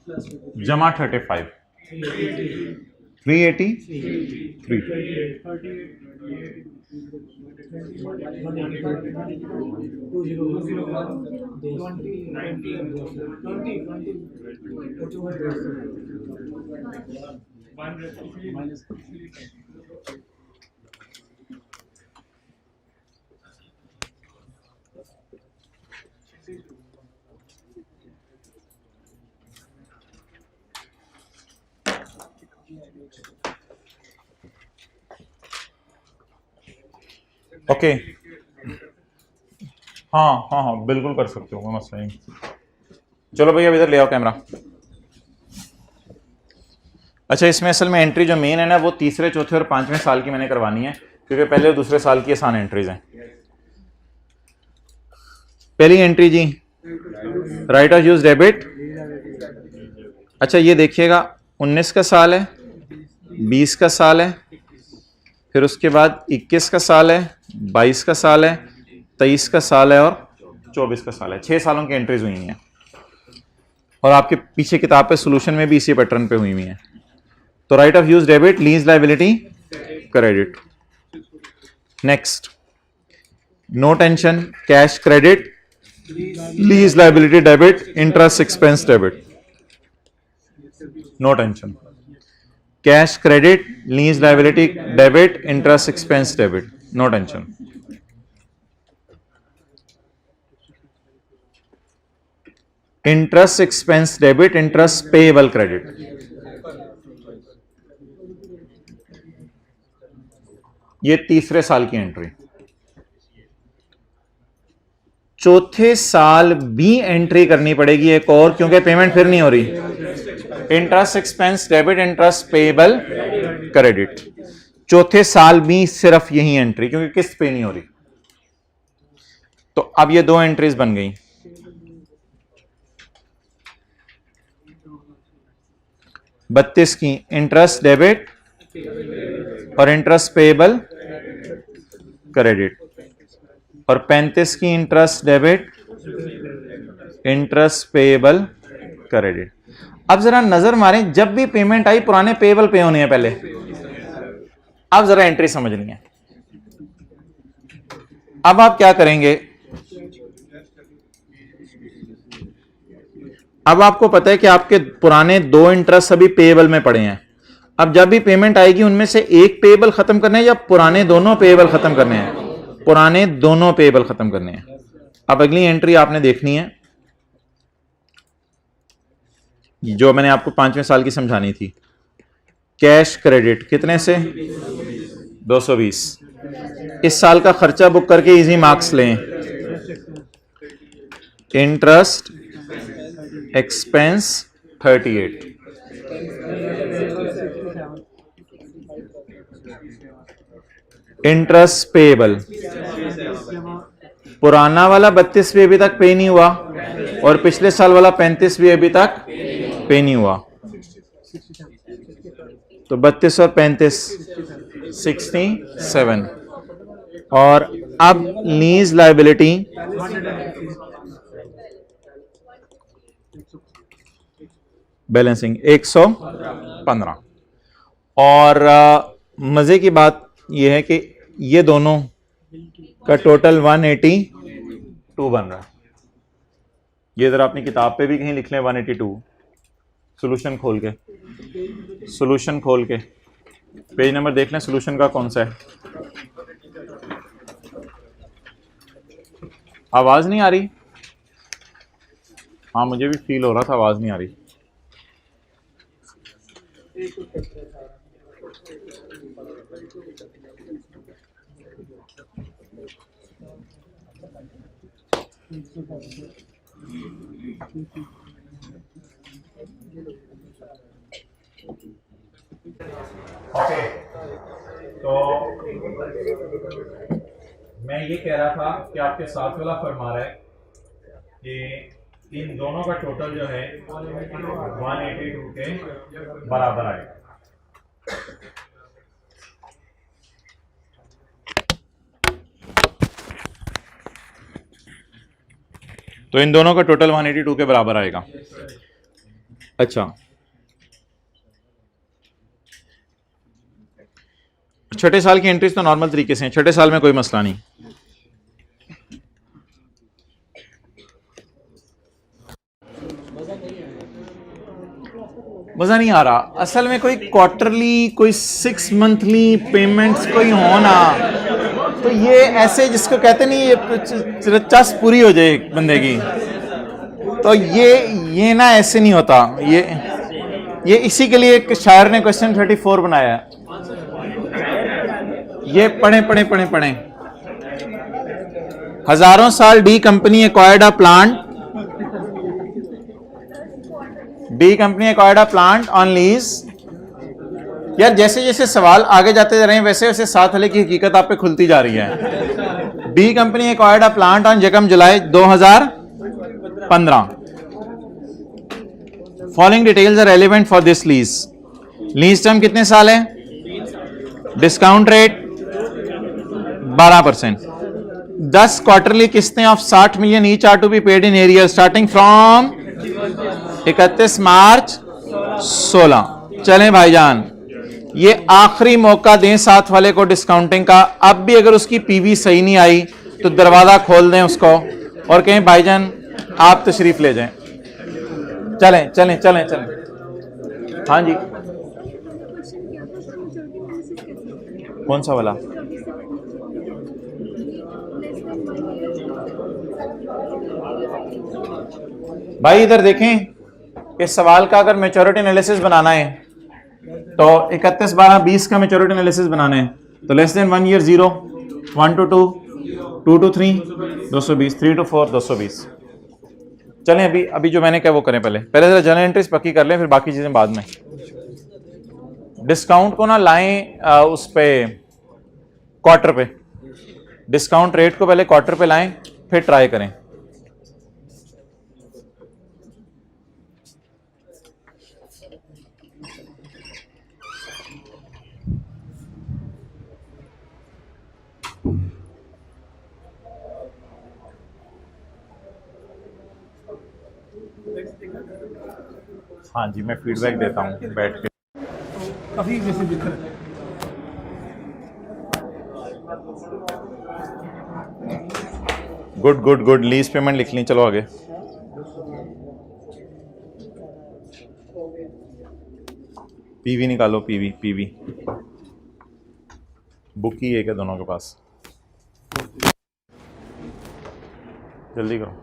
जमा 35 383। ओके हाँ हाँ हाँ बिल्कुल कर सकते हो, मसला नहीं। चलो भैया इधर ले आओ कैमरा। अच्छा, इसमें असल में एंट्री जो मेन है ना, वो तीसरे चौथे और पांचवें साल की मैंने करवानी है, क्योंकि पहले और दूसरे साल की आसान एंट्रीज हैं। पहली एंट्री जी, राइट ऑफ यूज डेबिट। अच्छा ये देखिएगा, 19 का साल है, 20 का साल है, फिर उसके बाद 21 का साल है, 22 का साल है, 23 का साल है और 24 का साल है। 6 सालों की एंट्रीज हुई हैं और आपके पीछे किताब पे सोल्यूशन में भी इसी पैटर्न पे हुई हैं। तो right of use debit, lease liability credit. Next, no tension, cash credit, lease liability debit, interest expense debit. No tension, cash credit, lease liability debit, interest expense debit, no tension. Interest expense debit, interest payable credit. ये तीसरे साल की entry. चौथे साल भी entry करनी पड़ेगी एक और, क्योंकि पेमेंट फिर नहीं हो रही। Interest expense debit, interest payable credit, चौथे साल भी सिर्फ यही एंट्री, क्योंकि किस्त पे नहीं हो रही। तो अब ये दो एंट्रीज बन गई। बत्तीस की इंटरेस्ट डेबिट और इंटरेस्ट पेएबल क्रेडिट, और 35 की interest debit, interest payable credit. अब जरा नजर मारें, जब भी पेमेंट आई पुराने पेएबल पे होने हैं पहले। अब जरा एंट्री समझनी है। अब आप क्या करेंगे, अब आपको पता है कि आपके पुराने दो इंटरेस्ट अभी पेएबल में पड़े हैं। अब जब भी पेमेंट आएगी उनमें से एक पेएबल खत्म करने हैं या पुराने दोनों पेएबल खत्म करने हैं? पुराने दोनों पेएबल खत्म करने हैं। अब अगली एंट्री आपने देखनी है जो मैंने आपको 5वें साल की समझानी थी। कैश क्रेडिट कितने से? 220। इस साल का खर्चा बुक करके इजी मार्क्स लें। Interest expense 38। इंटरेस्ट पेएबल, पुराना वाला 32 भी अभी तक पे नहीं हुआ और पिछले साल वाला 35 भी अभी तक पे नहीं हुआ। तो 32 और 35 67। और अब लीज लायबिलिटी बैलेंसिंग 115। और मजे की बात यह है कि ये दोनों का टोटल 182 बन रहा है। ये इधर अपनी किताब पे भी कहीं लिख लें 182। सॉल्यूशन खोल के पेज नंबर देख लें, सॉल्यूशन का कौन सा है। आवाज नहीं आ रही? हाँ मुझे भी फील हो रहा था आवाज नहीं आ रही। ओके, तो मैं ये कह रहा था कि आपके साथ वाला फरमा रहा है कि इन दोनों का टोटल जो है 182 के बराबर आएगा। तो इन दोनों का टोटल 182 के बराबर आएगा। अच्छा, छठे साल की एंट्रीज तो नॉर्मल तरीके से हैं, छठे साल में कोई मसला नहीं। मजा नहीं आ रहा असल में। कोई क्वार्टरली, कोई 6 मंथली पेमेंट्स कोई हो ना, तो ये ऐसे जिसको कहते नहीं ये चस पूरी हो जाए बंदे की, तो ये ना ऐसे नहीं होता। ये इसी के लिए एक शायर ने क्वेश्चन 34 बनाया है। ये पढ़ें। हजारों साल D company acquired a plant on lease. यार जैसे जैसे सवाल आगे जाते जा रहे हैं वैसे वैसे साथ वाले की हकीकत आप पे खुलती जा रही है। The company acquired a plant on यकम जुलाई 2015। Following details are relevant for this lease. Lease term कितने साल है? Discount rate 12%। 10 क्वार्टरली किस्तें of 60 million each are to be paid in arrear starting from 31 March 16। चलें भाईजान, ये आखिरी मौका दें साथ वाले को डिस्काउंटिंग का। अब भी अगर उसकी पीवी सही नहीं आई तो दरवाजा खोल दें उसको और कहें भाईजान आप तशरीफ ले जाएं। चलें। हाँ जी, कौन सा वाला? भाई इधर देखें, इस सवाल का अगर मैच्योरिटी एनालिसिस बनाना है तो 31/12/20 का मैच्योरिटी एनालिसिस बनाना है तो less than 1 year 0, 1 to 2, 2 to 3 220, 3 to 4 220। चलें अभी जो मैंने कहा वो करें। पहले जरा जनरल एंट्रीज पक्की कर लें, फिर बाकी चीजें बाद में। डिस्काउंट को ना लाएं उस पे क्वार्टर पे, डिस्काउंट रेट को पहले क्वार्टर पे लाएं फिर ट्राई करें। हाँ जी, मैं फीडबैक देता हूँ बैठ के। काफी वैसे बेहतर है। गुड लीज पेमेंट लिख ली, चलो आगे। पीवी निकालो, पीवी बुक ही है क्या दोनों के पास? जल्दी करो।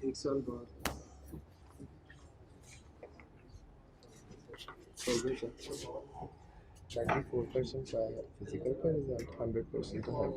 एक साल बाद 94% का फिजिकल का रिजल्ट, 100% का हार्ड।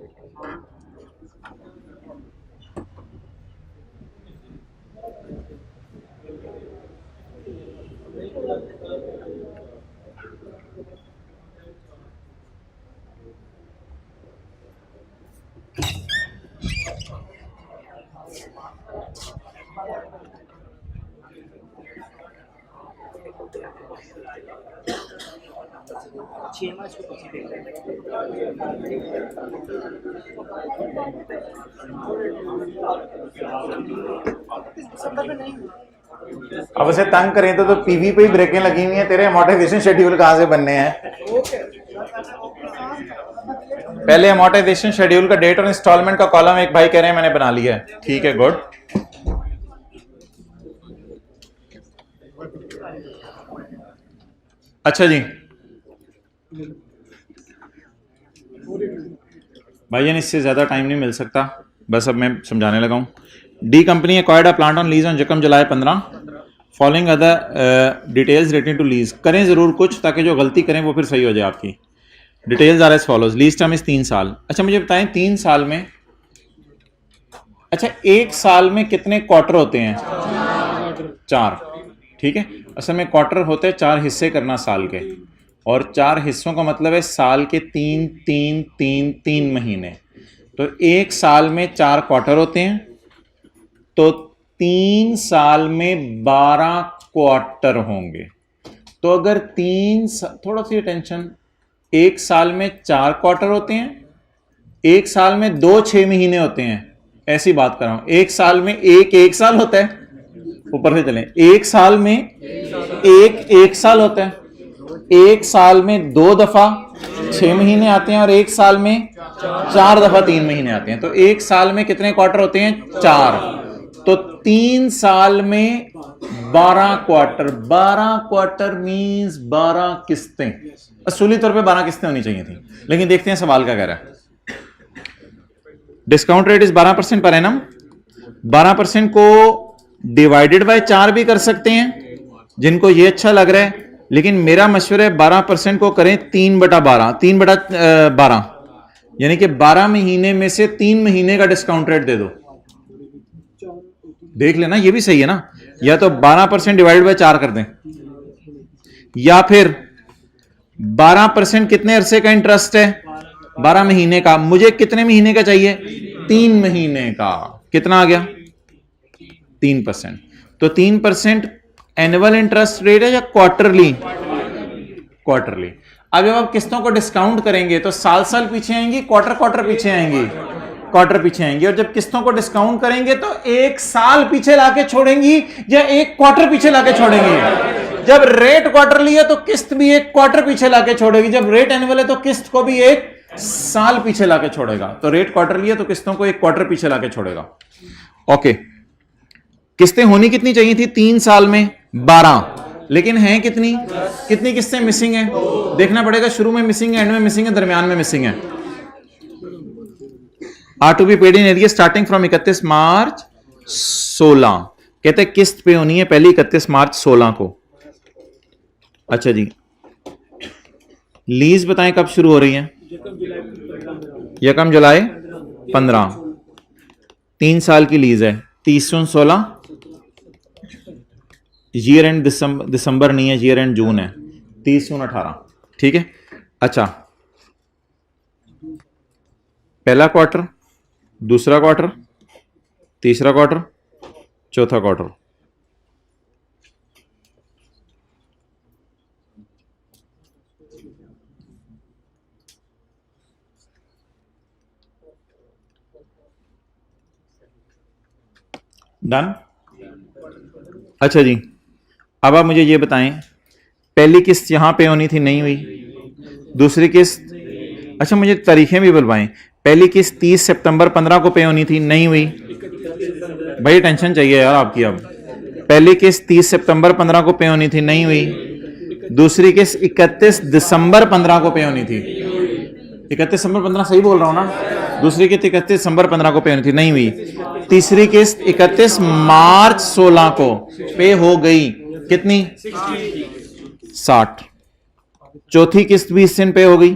अब उसे तंग करें तो पीवी पे ही ब्रेकें लगी हुई हैं, तेरे अमोर्टाइजेशन शेड्यूल कहां से बनने हैं? पहले अमोर्टाइजेशन शेड्यूल का डेट और इंस्टॉलमेंट का कॉलम एक भाई कह रहे हैं मैंने बना लिया है, ठीक है, गुड। अच्छा जी भाईजान, इससे ज्यादा टाइम नहीं मिल सकता, बस अब मैं समझाने लगा हूं। D company acquired a plant on lease on जकम July 15, following other details related to lease. करें जरूर कुछ ताकि जो गलती करें वो फिर सही हो जाए आपकी। Details are as follows. Lease term is 3 साल। अच्छा मुझे बताएं 3 साल में, अच्छा 1 साल में कितने क्वार्टर होते हैं? 4, ठीक है। असल में क्वार्टर होते हैं 4 हिस्से करना साल के, और 4 हिस्सों का मतलब है साल के 3 महीने। तो 1 साल में 4 क्वार्टर होते हैं, तो 3 साल में 12 क्वार्टर होंगे। तो अगर थोड़ा सी टेंशन, 1 साल में 4 क्वार्टर होते हैं, 1 साल में 2 6 महीने होते हैं, ऐसी बात कर रहा हूं। 1 साल में एक साल होता है, ऊपर से चलें, 1 साल में एक साल होता है, 1 साल में 2 दफा 6 महीने आते हैं, और 1 साल में 4 दफा 3 महीने आते हैं। तो 1 साल में कितने क्वार्टर होते हैं? 4। तो 3 साल में 12 क्वार्टर। 12 क्वार्टर मींस 12 किस्तें। असूली तौर पे 12 किस्तें होनी चाहिए थी, लेकिन देखते हैं सवाल क्या कह रहा है। Discount rate is 12% per annum. 12% को डिवाइडेड बाय 4 भी कर सकते हैं, जिनको ये अच्छा लग रहा है, लेकिन मेरा मशवरा है 12% को करें 3/12, 3/12, यानी कि 12 महीने में से 3 महीने का डिस्काउंट रेट दे दो। देख लेना, ये भी सही है ना। या तो 12% डिवाइडेड बाय 4 कर दें, या फिर 12% कितने अरसे का इंटरेस्ट है? 12 महीने का। मुझे कितने महीने का चाहिए? 3 महीने का। कितना आ गया? 3%। तो 3% एनुअल इंटरेस्ट रेट है या क्वार्टरली? क्वार्टरली। अब जब आप किस्तों को डिस्काउंट करेंगे तो साल साल पीछे आएंगी, क्वार्टर क्वार्टर पीछे आएंगी? क्वार्टर पीछे आएंगी। और जब किस्तों को डिस्काउंट करेंगे तो 1 साल पीछे लाके छोड़ेंगी या 1 क्वार्टर पीछे लाके छोड़ेंगी? जब रेट क्वार्टरली है तो किस्त भी 1 क्वार्टर पीछे लाके छोड़ेगी, जब रेट एनुअल है तो किस्त को भी 1 साल पीछे लाके छोड़ेगा। तो रेट क्वार्टरली है तो किस्तों को 1 क्वार्टर पीछे लाके छोड़ेगा। ओके, किस्तें होनी कितनी चाहिए थी 3 साल में? 12, लेकिन हैं कितनी किस्तें मिसिंग हैं? देखना पड़ेगा, शुरू में मिसिंग है, एंड में मिसिंग है, दरमियान में मिसिंग है। Are to be paid in arrear starting from 31 March 16। कहते हैं किस्त पे होनी है पहले 31 मार्च 16 को। अच्छा जी, लीज बताएं कब शुरू हो रही है? यकम जुलाई 15। 3 साल की लीज है। 30/16, ईयर एंड दिसंबर नहीं है, ईयर एंड जून है। 30/18, ठीक है। अच्छा, पहला क्वार्टर, दूसरा क्वार्टर, तीसरा क्वार्टर, चौथा क्वार्टर। डन। अच्छा जी, अब आप मुझे ये बताएं, पहली किस्त यहां पे होनी थी, नहीं हुई। दूसरी किस्त, अच्छा मुझे तारीखें भी बुलवाएं। पहली किस्त 30 सितंबर 15 को पे होनी थी, नहीं हुई। भाई टेंशन चाहिए यार आपकी। अब पहली किस्त 30 सितंबर 15 को पे होनी थी, नहीं हुई। दूसरी किस्त 31 दिसंबर 15 को पे होनी थी। 31 दिसंबर 15 सही बोल रहा हूं ना? दूसरी किस्त 31 दिसंबर 15 को पे होनी थी, नहीं हुई। तीसरी किस्त 31 मार्च 16 को पे हो गई। कितनी? 60। चौथी किस्त भी इस दिन पे हो गई।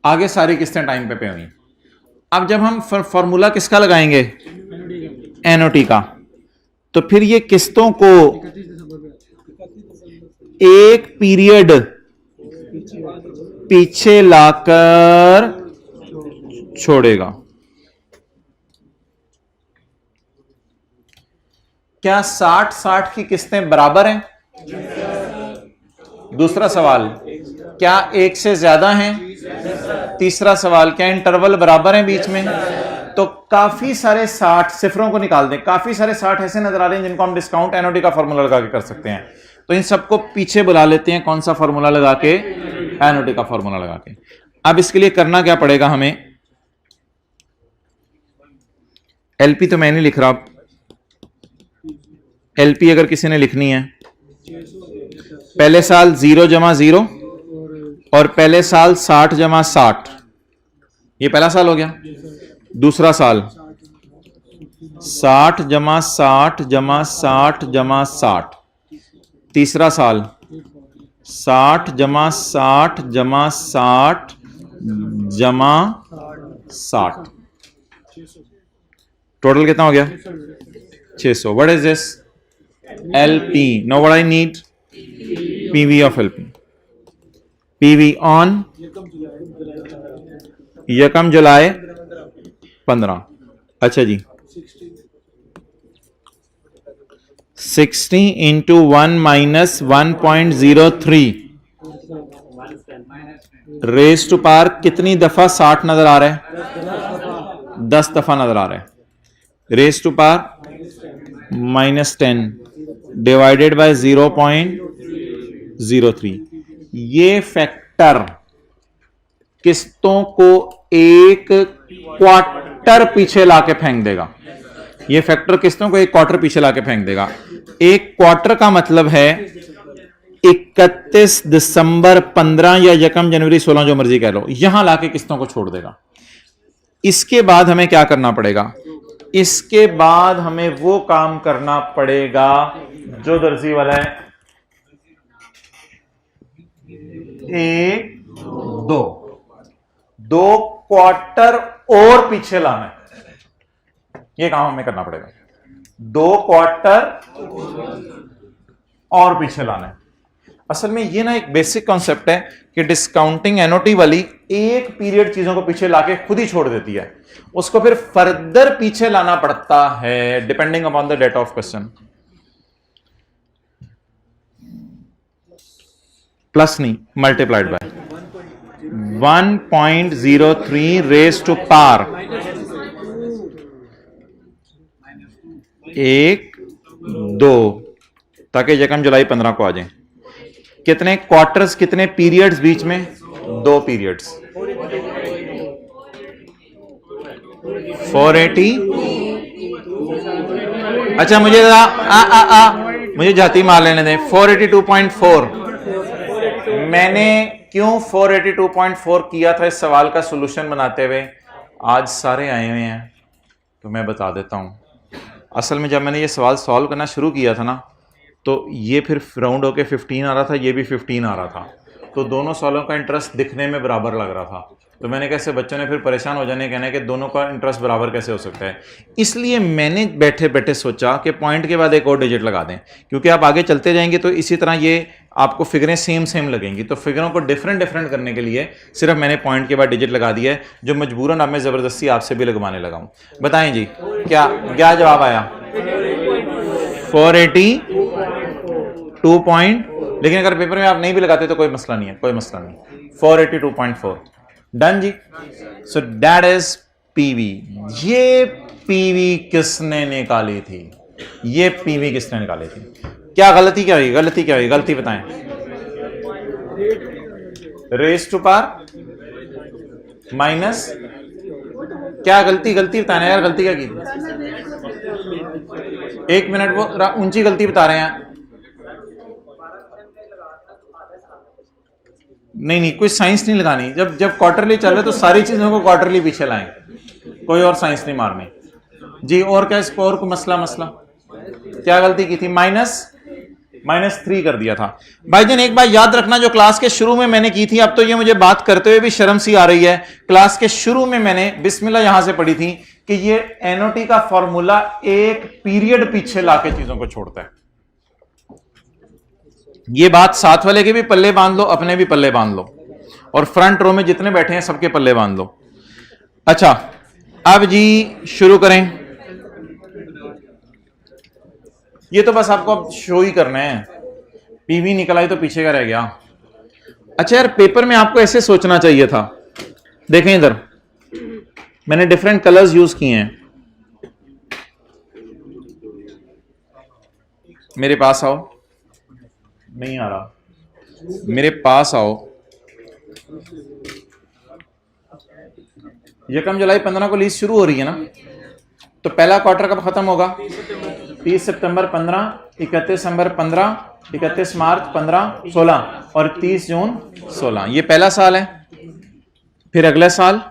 आगे सारी किस्तें टाइम पे हुई। अब जब हम फॉर्मूला किसका लगाएंगे? एनओटी का। तो फिर ये किस्तों को एक पीरियड पीछे लाकर छोड़ेगा। क्या 60-60 की किस्तें बराबर हैं? दूसरा सवाल, क्या एक से ज्यादा हैं? तीसरा सवाल, क्या इंटरवल बराबर हैं बीच में? तो काफी सारे 60 सिफरों को निकाल दें, काफी सारे 60 ऐसे नजर आ रहे हैं जिनको हम डिस्काउंट एनओडी का फॉर्मूला लगा के कर सकते हैं। तो इन सबको पीछे बुला लेते हैं, कौन सा फॉर्मूला लगा के? एनओडी का फॉर्मूला लगा के। अब इसके लिए करना क्या पड़ेगा हमें? एलपी तो मैं नहीं लिख रहा, एलपी अगर किसी ने लिखनी है, पहले साल 0 जमा 0 और पहले साल 60 जमा 60, ये पहला साल हो गया। दूसरा साल 60 जमा 60 जमा 60 जमा 60। तीसरा साल 60 जमा 60 जमा 60 जमा 60। टोटल कितना हो गया? 600। What is this? LP. Now what I need? PV of LP. PV on यकम जुलाई 15। अच्छा जी, 60 into 1 minus 1.03 raise to power कितनी दफा 60 नजर आ रहा है? 10 दफा नजर आ रहा है। Raise to power -10 divided by 0.03। ये फैक्टर किस्तों को एक क्वार्टर पीछे लाके फेंक देगा। ये फैक्टर किस्तों को एक क्वार्टर पीछे लाके फेंक देगा। एक क्वार्टर का मतलब है 31 दिसंबर, 15 या यकम जनवरी, 16 जो मर्जी कह लो, यहां लाके किस्तों को छोड़ देगा। इसके बाद हमें क्या करना पड़ेगा? इसके बाद हमें वो काम करना पड़ेगा जो दर्जी वाला है, 1 2 क्वार्टर और पीछे लाना है। ये काम हमें करना पड़ेगा, 2 क्वार्टर और पीछे लाना है। असल में ये ना एक बेसिक कॉन्सेप्ट है कि डिस्काउंटिंग एनओटी वाली एक पीरियड चीजों को पीछे लाके खुद ही छोड़ देती है, उसको फिर फर्दर पीछे लाना पड़ता है depending upon the date of question. Plus नहीं, multiplied by 1.03 raise to power 1 2 ताकि यकम जुलाई 15 को आ जाए। कितने क्वार्टर्स, कितने पीरियड्स बीच में? 2 पीरियड्स। 480। अच्छा मुझे मुझे जाती मार लेने दें। 482.4। मैंने क्यों 482.4 किया था इस सवाल का सॉल्यूशन बनाते हुए? आज सारे आए हुए हैं तो मैं बता देता हूं। असल में जब मैंने ये सवाल सॉल्व करना शुरू किया था ना, तो ये फिर राउंड होके 15 आ रहा था, ये भी 15 आ रहा था, तो दोनों सवालों का इंटरेस्ट दिखने में बराबर लग रहा था। तो मैंने कैसे बच्चों ने फिर परेशान हो जाने, कहने कि दोनों का इंटरेस्ट बराबर कैसे हो सकता है। इसलिए मैंने बैठे बैठे सोचा कि पॉइंट के बाद एक और डिजिट लगा दें, क्योंकि आप आगे चलते जाएंगे तो इसी तरह ये आपको फिगरें सेम सेम लगेंगी। तो फिगरों को डिफरेंट डिफरेंट करने के लिए सिर्फ मैंने पॉइंट के बाद डिजिट लगा दिया है, जो मजबूरन अब मैं ज़बरदस्ती आपसे भी लगवाने लगा हूँ। बताएं जी, क्या क्या जवाब आया? 482 पॉइंट। लेकिन अगर पेपर में आप नहीं भी लगाते तो कोई मसला नहीं है, कोई मसला नहीं। 482.4 डन जी। So that is PV. ये पीवी किसने निकाली थी? ये पीवी किसने निकाली थी? क्या गलती क्या हुई? गलती क्या हुई? गलती बताएं। रेज टू पावर माइनस क्या गलती? गलती बताना यार, गलती क्या की थी? 1 मिनट, वो ऊंची गलती बता रहे हैं। नहीं, कोई साइंस नहीं लगानी। जब क्वार्टरली चल रहे तो सारी चीजों को क्वार्टरली पीछे लाएं, कोई और साइंस नहीं मारनी जी। और क्या स्कोर को मसला क्या गलती की थी? -3 कर दिया था। भाईजान एक बात याद रखना, जो क्लास के शुरू में मैंने की थी, अब तो ये मुझे बात करते हुए भी शर्म सी आ रही है। क्लास के शुरू में मैंने बिस्मिल्लाह यहां से पढ़ी थी कि ये एनओटी का फॉर्मूला एक पीरियड पीछे लाके चीजों को छोड़ता है। ये बात साथ वाले के भी पल्ले बांध लो, अपने भी पल्ले बांध लो, और फ्रंट रो में जितने बैठे हैं सबके पल्ले बांध लो। अच्छा अब जी शुरू करें। ये तो बस आपको अब शो ही करना है, पीवी निकल आई तो पीछे का रह गया। अच्छा यार, पेपर में आपको ऐसे सोचना चाहिए था। देखें इधर, मैंने डिफरेंट कलर्स यूज किए हैं। मेरे पास आओ, नहीं आ रहा, मेरे पास आओ। यकम जुलाई 15 को लीज शुरू हो रही है ना, तो पहला क्वार्टर कब खत्म होगा? 30 सितंबर 15, 31 दिसंबर 15, 31 मार्च 15, 16 और 30 जून 16। ये पहला साल है, फिर अगला साल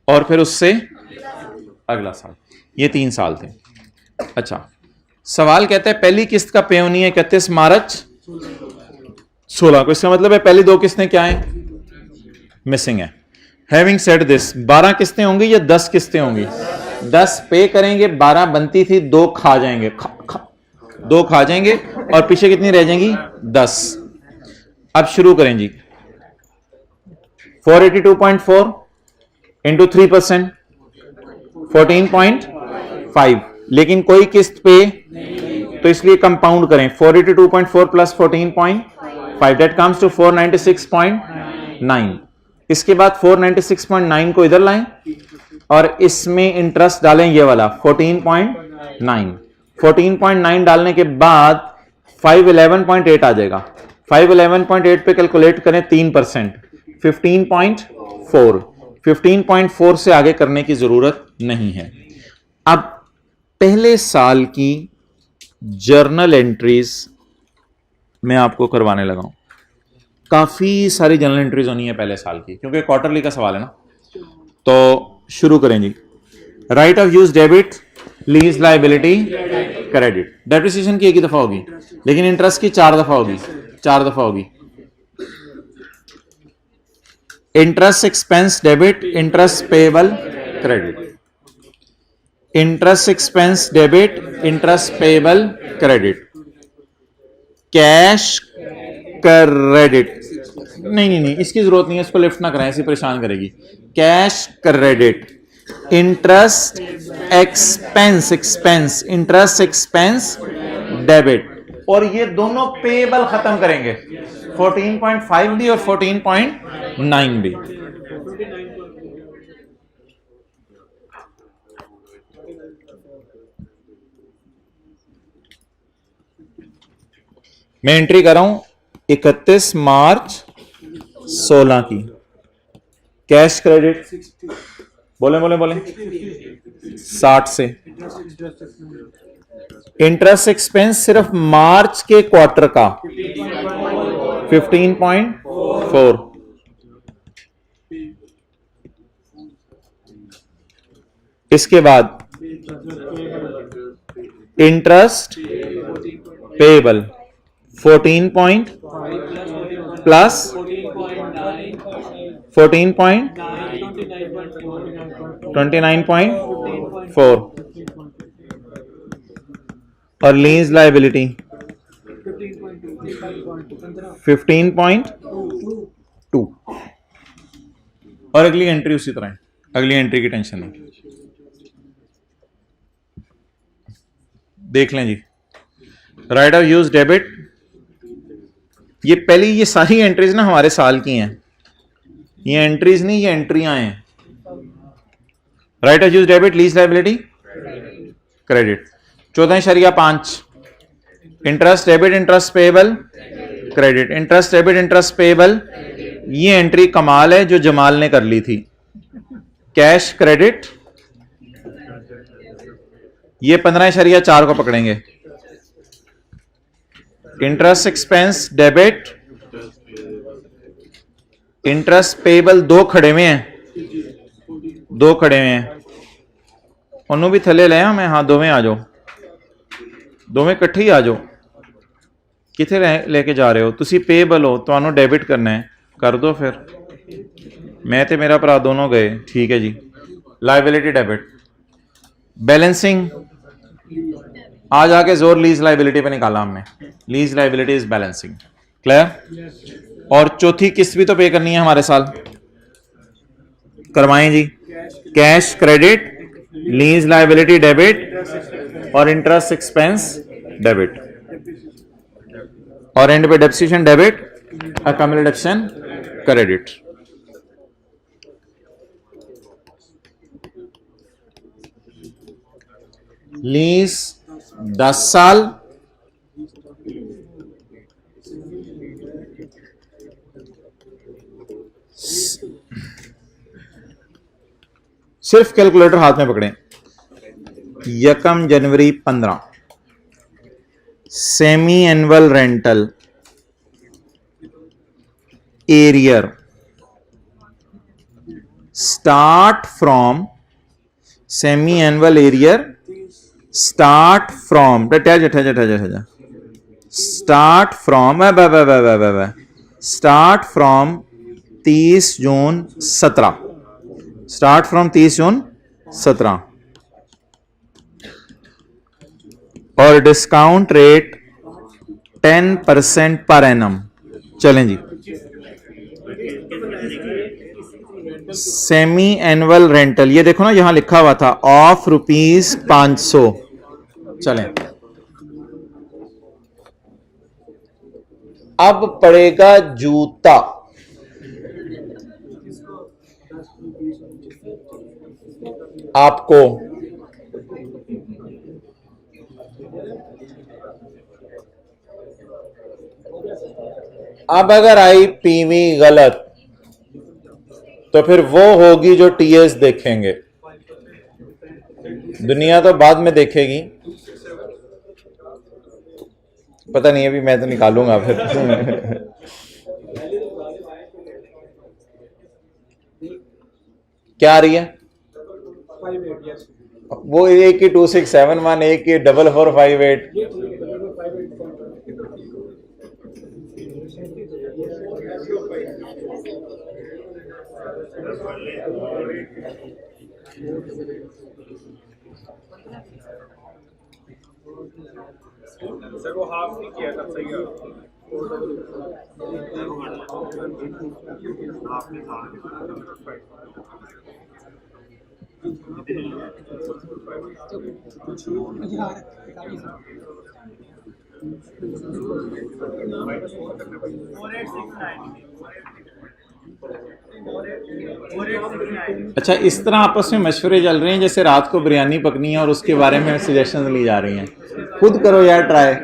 और फिर उससे अगला साल, ये 3 साल थे। अच्छा, सवाल कहता है पहली किस्त का पे होनी है 31 मार्च 16 को, इसका मतलब है पहली 2 किस्तें क्या हैं? मिसिंग है। हैविंग सेड दिस, 12 किस्तें होंगी या 10 किस्तें होंगी? 10 पे करेंगे, 12 बनती थी, 2 खा जाएंगे, 2 खा जाएंगे और पीछे कितनी रह जाएंगी? 10। अब शुरू करें जी। 482.4 इंटू 3%, 14.5, लेकिन कोई किस्त पे, तो इसलिए कंपाउंड करें। 482.4 प्लस 14.5 दैट कम्स टू 496.9। इसके बाद 496.9 को इधर लाएं और इसमें इंटरेस्ट डालें, ये वाला 14.9। 14.9 डालने के बाद 511.8 आ जाएगा। 511.8 पे कैलकुलेट करें 3%, 15.4। 15.4 से आगे करने की जरूरत नहीं है। अब पहले साल की जर्नल एंट्रीज मैं आपको करवाने लगा हूं। काफी सारी जर्नल एंट्रीज होनी है पहले साल की, क्योंकि क्वार्टरली का सवाल है ना। तो शुरू करें जी। Right of use debit, lease liability, credit. Depreciation की एक ही दफा होगी, लेकिन इंटरेस्ट की 4 दफा होगी, 4 दफा होगी। Interest expense debit, interest payable, credit. Interest expense debit, interest payable, credit. Cash credit, नहीं, इसकी जरूरत नहीं है, इसको लिफ्ट ना करें, ऐसी परेशान करेगी। Cash credit, interest expense, interest expense debit, और ये दोनों पेएबल खत्म करेंगे, 14.5 भी और 14.9 भी। मैं एंट्री कर रहा हूं 31 मार्च 16 की। कैश क्रेडिट, बोले 60 से। इंटरेस्ट एक्सपेंस सिर्फ मार्च के क्वार्टर का 15.4। इसके बाद इंटरेस्ट पेएबल 14 प्लस 14.29.4 और लीज लायबिलिटी 15.2। और अगली एंट्री उसी तरह है, अगली एंट्री की टेंशन नहीं। देख लें जी। राइट ऑफ यूज डेबिट, ये पहली, ये सारी एंट्रीज ना हमारे साल की हैं, ये एंट्रीज नहीं, ये एंट्रियां हैं। Right of use debit, lease liability, credit. 14.5 interest debit, interest payable, credit. Interest debit, interest payable, ये एंट्री कमाल है जो जमाल ने कर ली थी। कैश क्रेडिट, ये 15.4 को पकड़ेंगे। Interest expense debit, interest payable, 2 खड़े हुए हैं, 2 खड़े हुए हैं। उन्होंने भी थले ले मैं, हाँ दोवें आ जाओ, दोवें इकट्ठे ही आ जाओ। किथे लेके जा रहे हो तुसी? पेएबल हो, तो डेबिट करना है, कर दो फिर। मैं ते मेरा भरा दोनों गए, ठीक है जी। लायबिलिटी डेबिट, बैलेंसिंग, आज आके जोर लीज लायबिलिटी पे निकाला हमने। Lease liability is balancing, clear. और चौथी किस्त भी तो पे करनी है हमारे साल, करवाएं जी। Cash credit, lease liability debit, और इंटरेस्ट एक्सपेंस डेबिट, और एंड पे depreciation debit, accumulation credit. Lease 10 साल, सिर्फ कैलकुलेटर हाथ में पकड़ें। 1 January 15, semi annual rental arrear start from, semi annual arrear start from, start from, start from 30 June 17, start from 30 June 17, और discount rate 10% per annum. चलें जी, semi annual rental, ये देखो ना यहां लिखा हुआ था ऑफ ₹500। चलें, अब पड़ेगा जूता। आपको अब अगर आई पीवी गलत तो फिर वो होगी जो टीएस देखेंगे, दुनिया तो बाद में देखेगी। पता नहीं, अभी मैं तो निकालूंगा फिर। क्या आ रही है? वो एक की 2671, एक की 4458। सर वो हाफ नहीं किया तब सही है। अच्छा, इस तरह आपस में मशवरे चल रहे हैं जैसे रात को बिरयानी पकनी है और उसके बारे में सजेशन ली जा रही हैं। खुद करो यार ट्राई।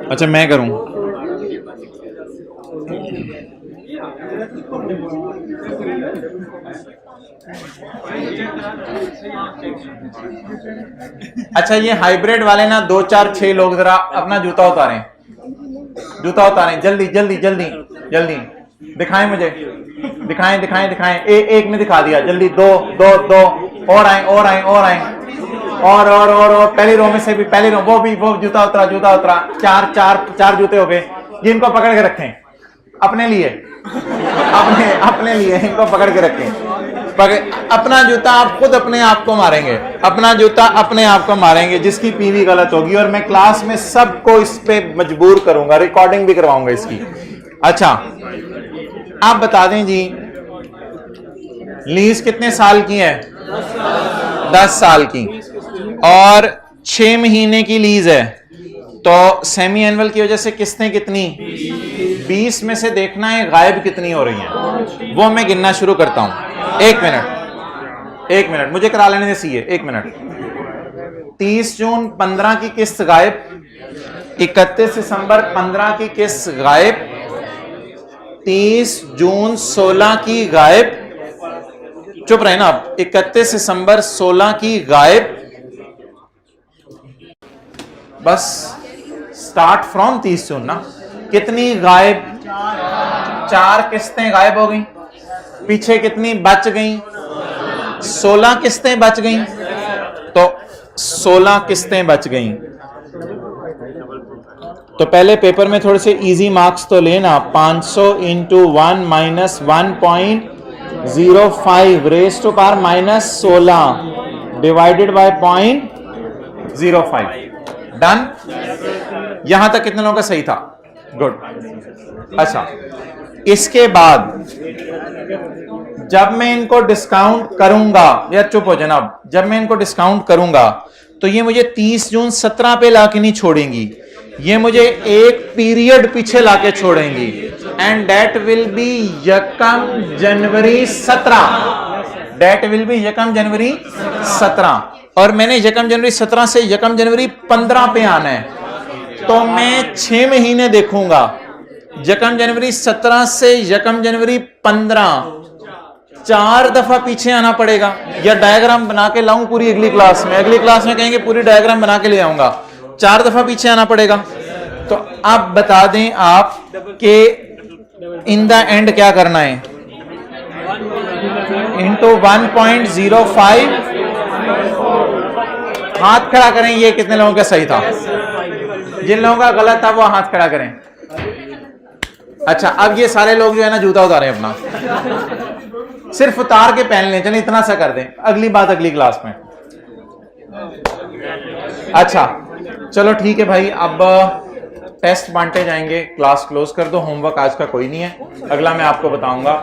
अच्छा, मैं करूं? अच्छा, ये हाइब्रिड वाले ना 2 4 6 लोग जरा अपना जूता उतारें, जूता उतारें, जल्दी जल्दी जल्दी जल्दी दिखाएं मुझे, दिखाएं दिखाएं दिखाएं। एक ने दिखा दिया, जल्दी, दो दो दो और आए और आए और आए, और पहली रो में से भी, पहली रो, वो जूता उतरा, जूता उतरा। चार जूते हो गए। जिनको पकड़ के रखें अपने लिए, अपने लिए इनको पकड़ के रखें। अपना जूता आप खुद अपने आप को मारेंगे, अपना जूता अपने आप को मारेंगे जिसकी पीवी गलत होगी। और मैं क्लास में सबको इस पे मजबूर करूंगा, रिकॉर्डिंग भी करवाऊंगा इसकी। अच्छा, आप बता दें जी, लीज कितने साल की है? 10 साल की, और 6 महीने की लीज है, तो सेमी एनुअल की वजह से किस्तें कितनी? 20 में से देखना है गायब कितनी हो रही हैं, वो मैं गिनना शुरू करता हूं। एक मिनट मुझे करा लेने दे सीए, 1 मिनट। 30 जून 15 की किस्त गायब, 31 दिसंबर 15 की किस्त गायब, 30 जून 16 की गायब, चुप रहे ना आप, 31 दिसंबर 16 की गायब। बस स्टार्ट फ्रॉम 30 जून ना, कितनी गायब? 4 किस्तें गायब हो गई। पीछे कितनी बच गई? 16 किस्तें बच गई। तो 16 किस्तें बच गई। तो पहले पेपर में थोड़े से इजी मार्क्स तो लेना। 500 into 1 minus 1.05 raise to power minus 16 divided by 0.05। Done? यहां तक कितने लोगों का सही था? गुड। अच्छा, इसके बाद जब मैं इनको डिस्काउंट करूंगा, या चुप हो जनाब, जब मैं इनको डिस्काउंट करूंगा तो ये मुझे 30 जून 17 पे लाके नहीं छोड़ेंगी, ये मुझे एक पीरियड पीछे लाके छोड़ेंगी, एंड दैट विल बी यकम जनवरी 17। दैट विल बी यकम जनवरी 17, और मैंने यकम जनवरी 17 से यकम जनवरी 15 पे आना है, तो मैं 6 महीने देखूंगा। यकम जनवरी 17 से यकम जनवरी 15, 4 दफा पीछे आना पड़ेगा, या डायग्राम बना के लाऊं पूरी अगली क्लास में? अगली क्लास में कहेंगे पूरी डायग्राम बना के ले आऊंगा, 4 दफा पीछे आना पड़ेगा। तो अब बता दें आप कि इन द एंड क्या करना है? इंटू 1.05, हाथ खड़ा करें। ये कितने लोगों का सही था? जिन लोगों का गलत था वो हाथ खड़ा करें। अच्छा, अब ये सारे लोग जो है ना जूता उतारें अपना, सिर्फ उतार के पहन लें। चलिए इतना सा कर दें, अगली बात अगली क्लास में। अच्छा चलो ठीक है भाई, अब टेस्ट बांटे जाएंगे, क्लास क्लोज कर दो, होमवर्क आज का कोई नहीं है, अगला मैं आपको बताऊंगा।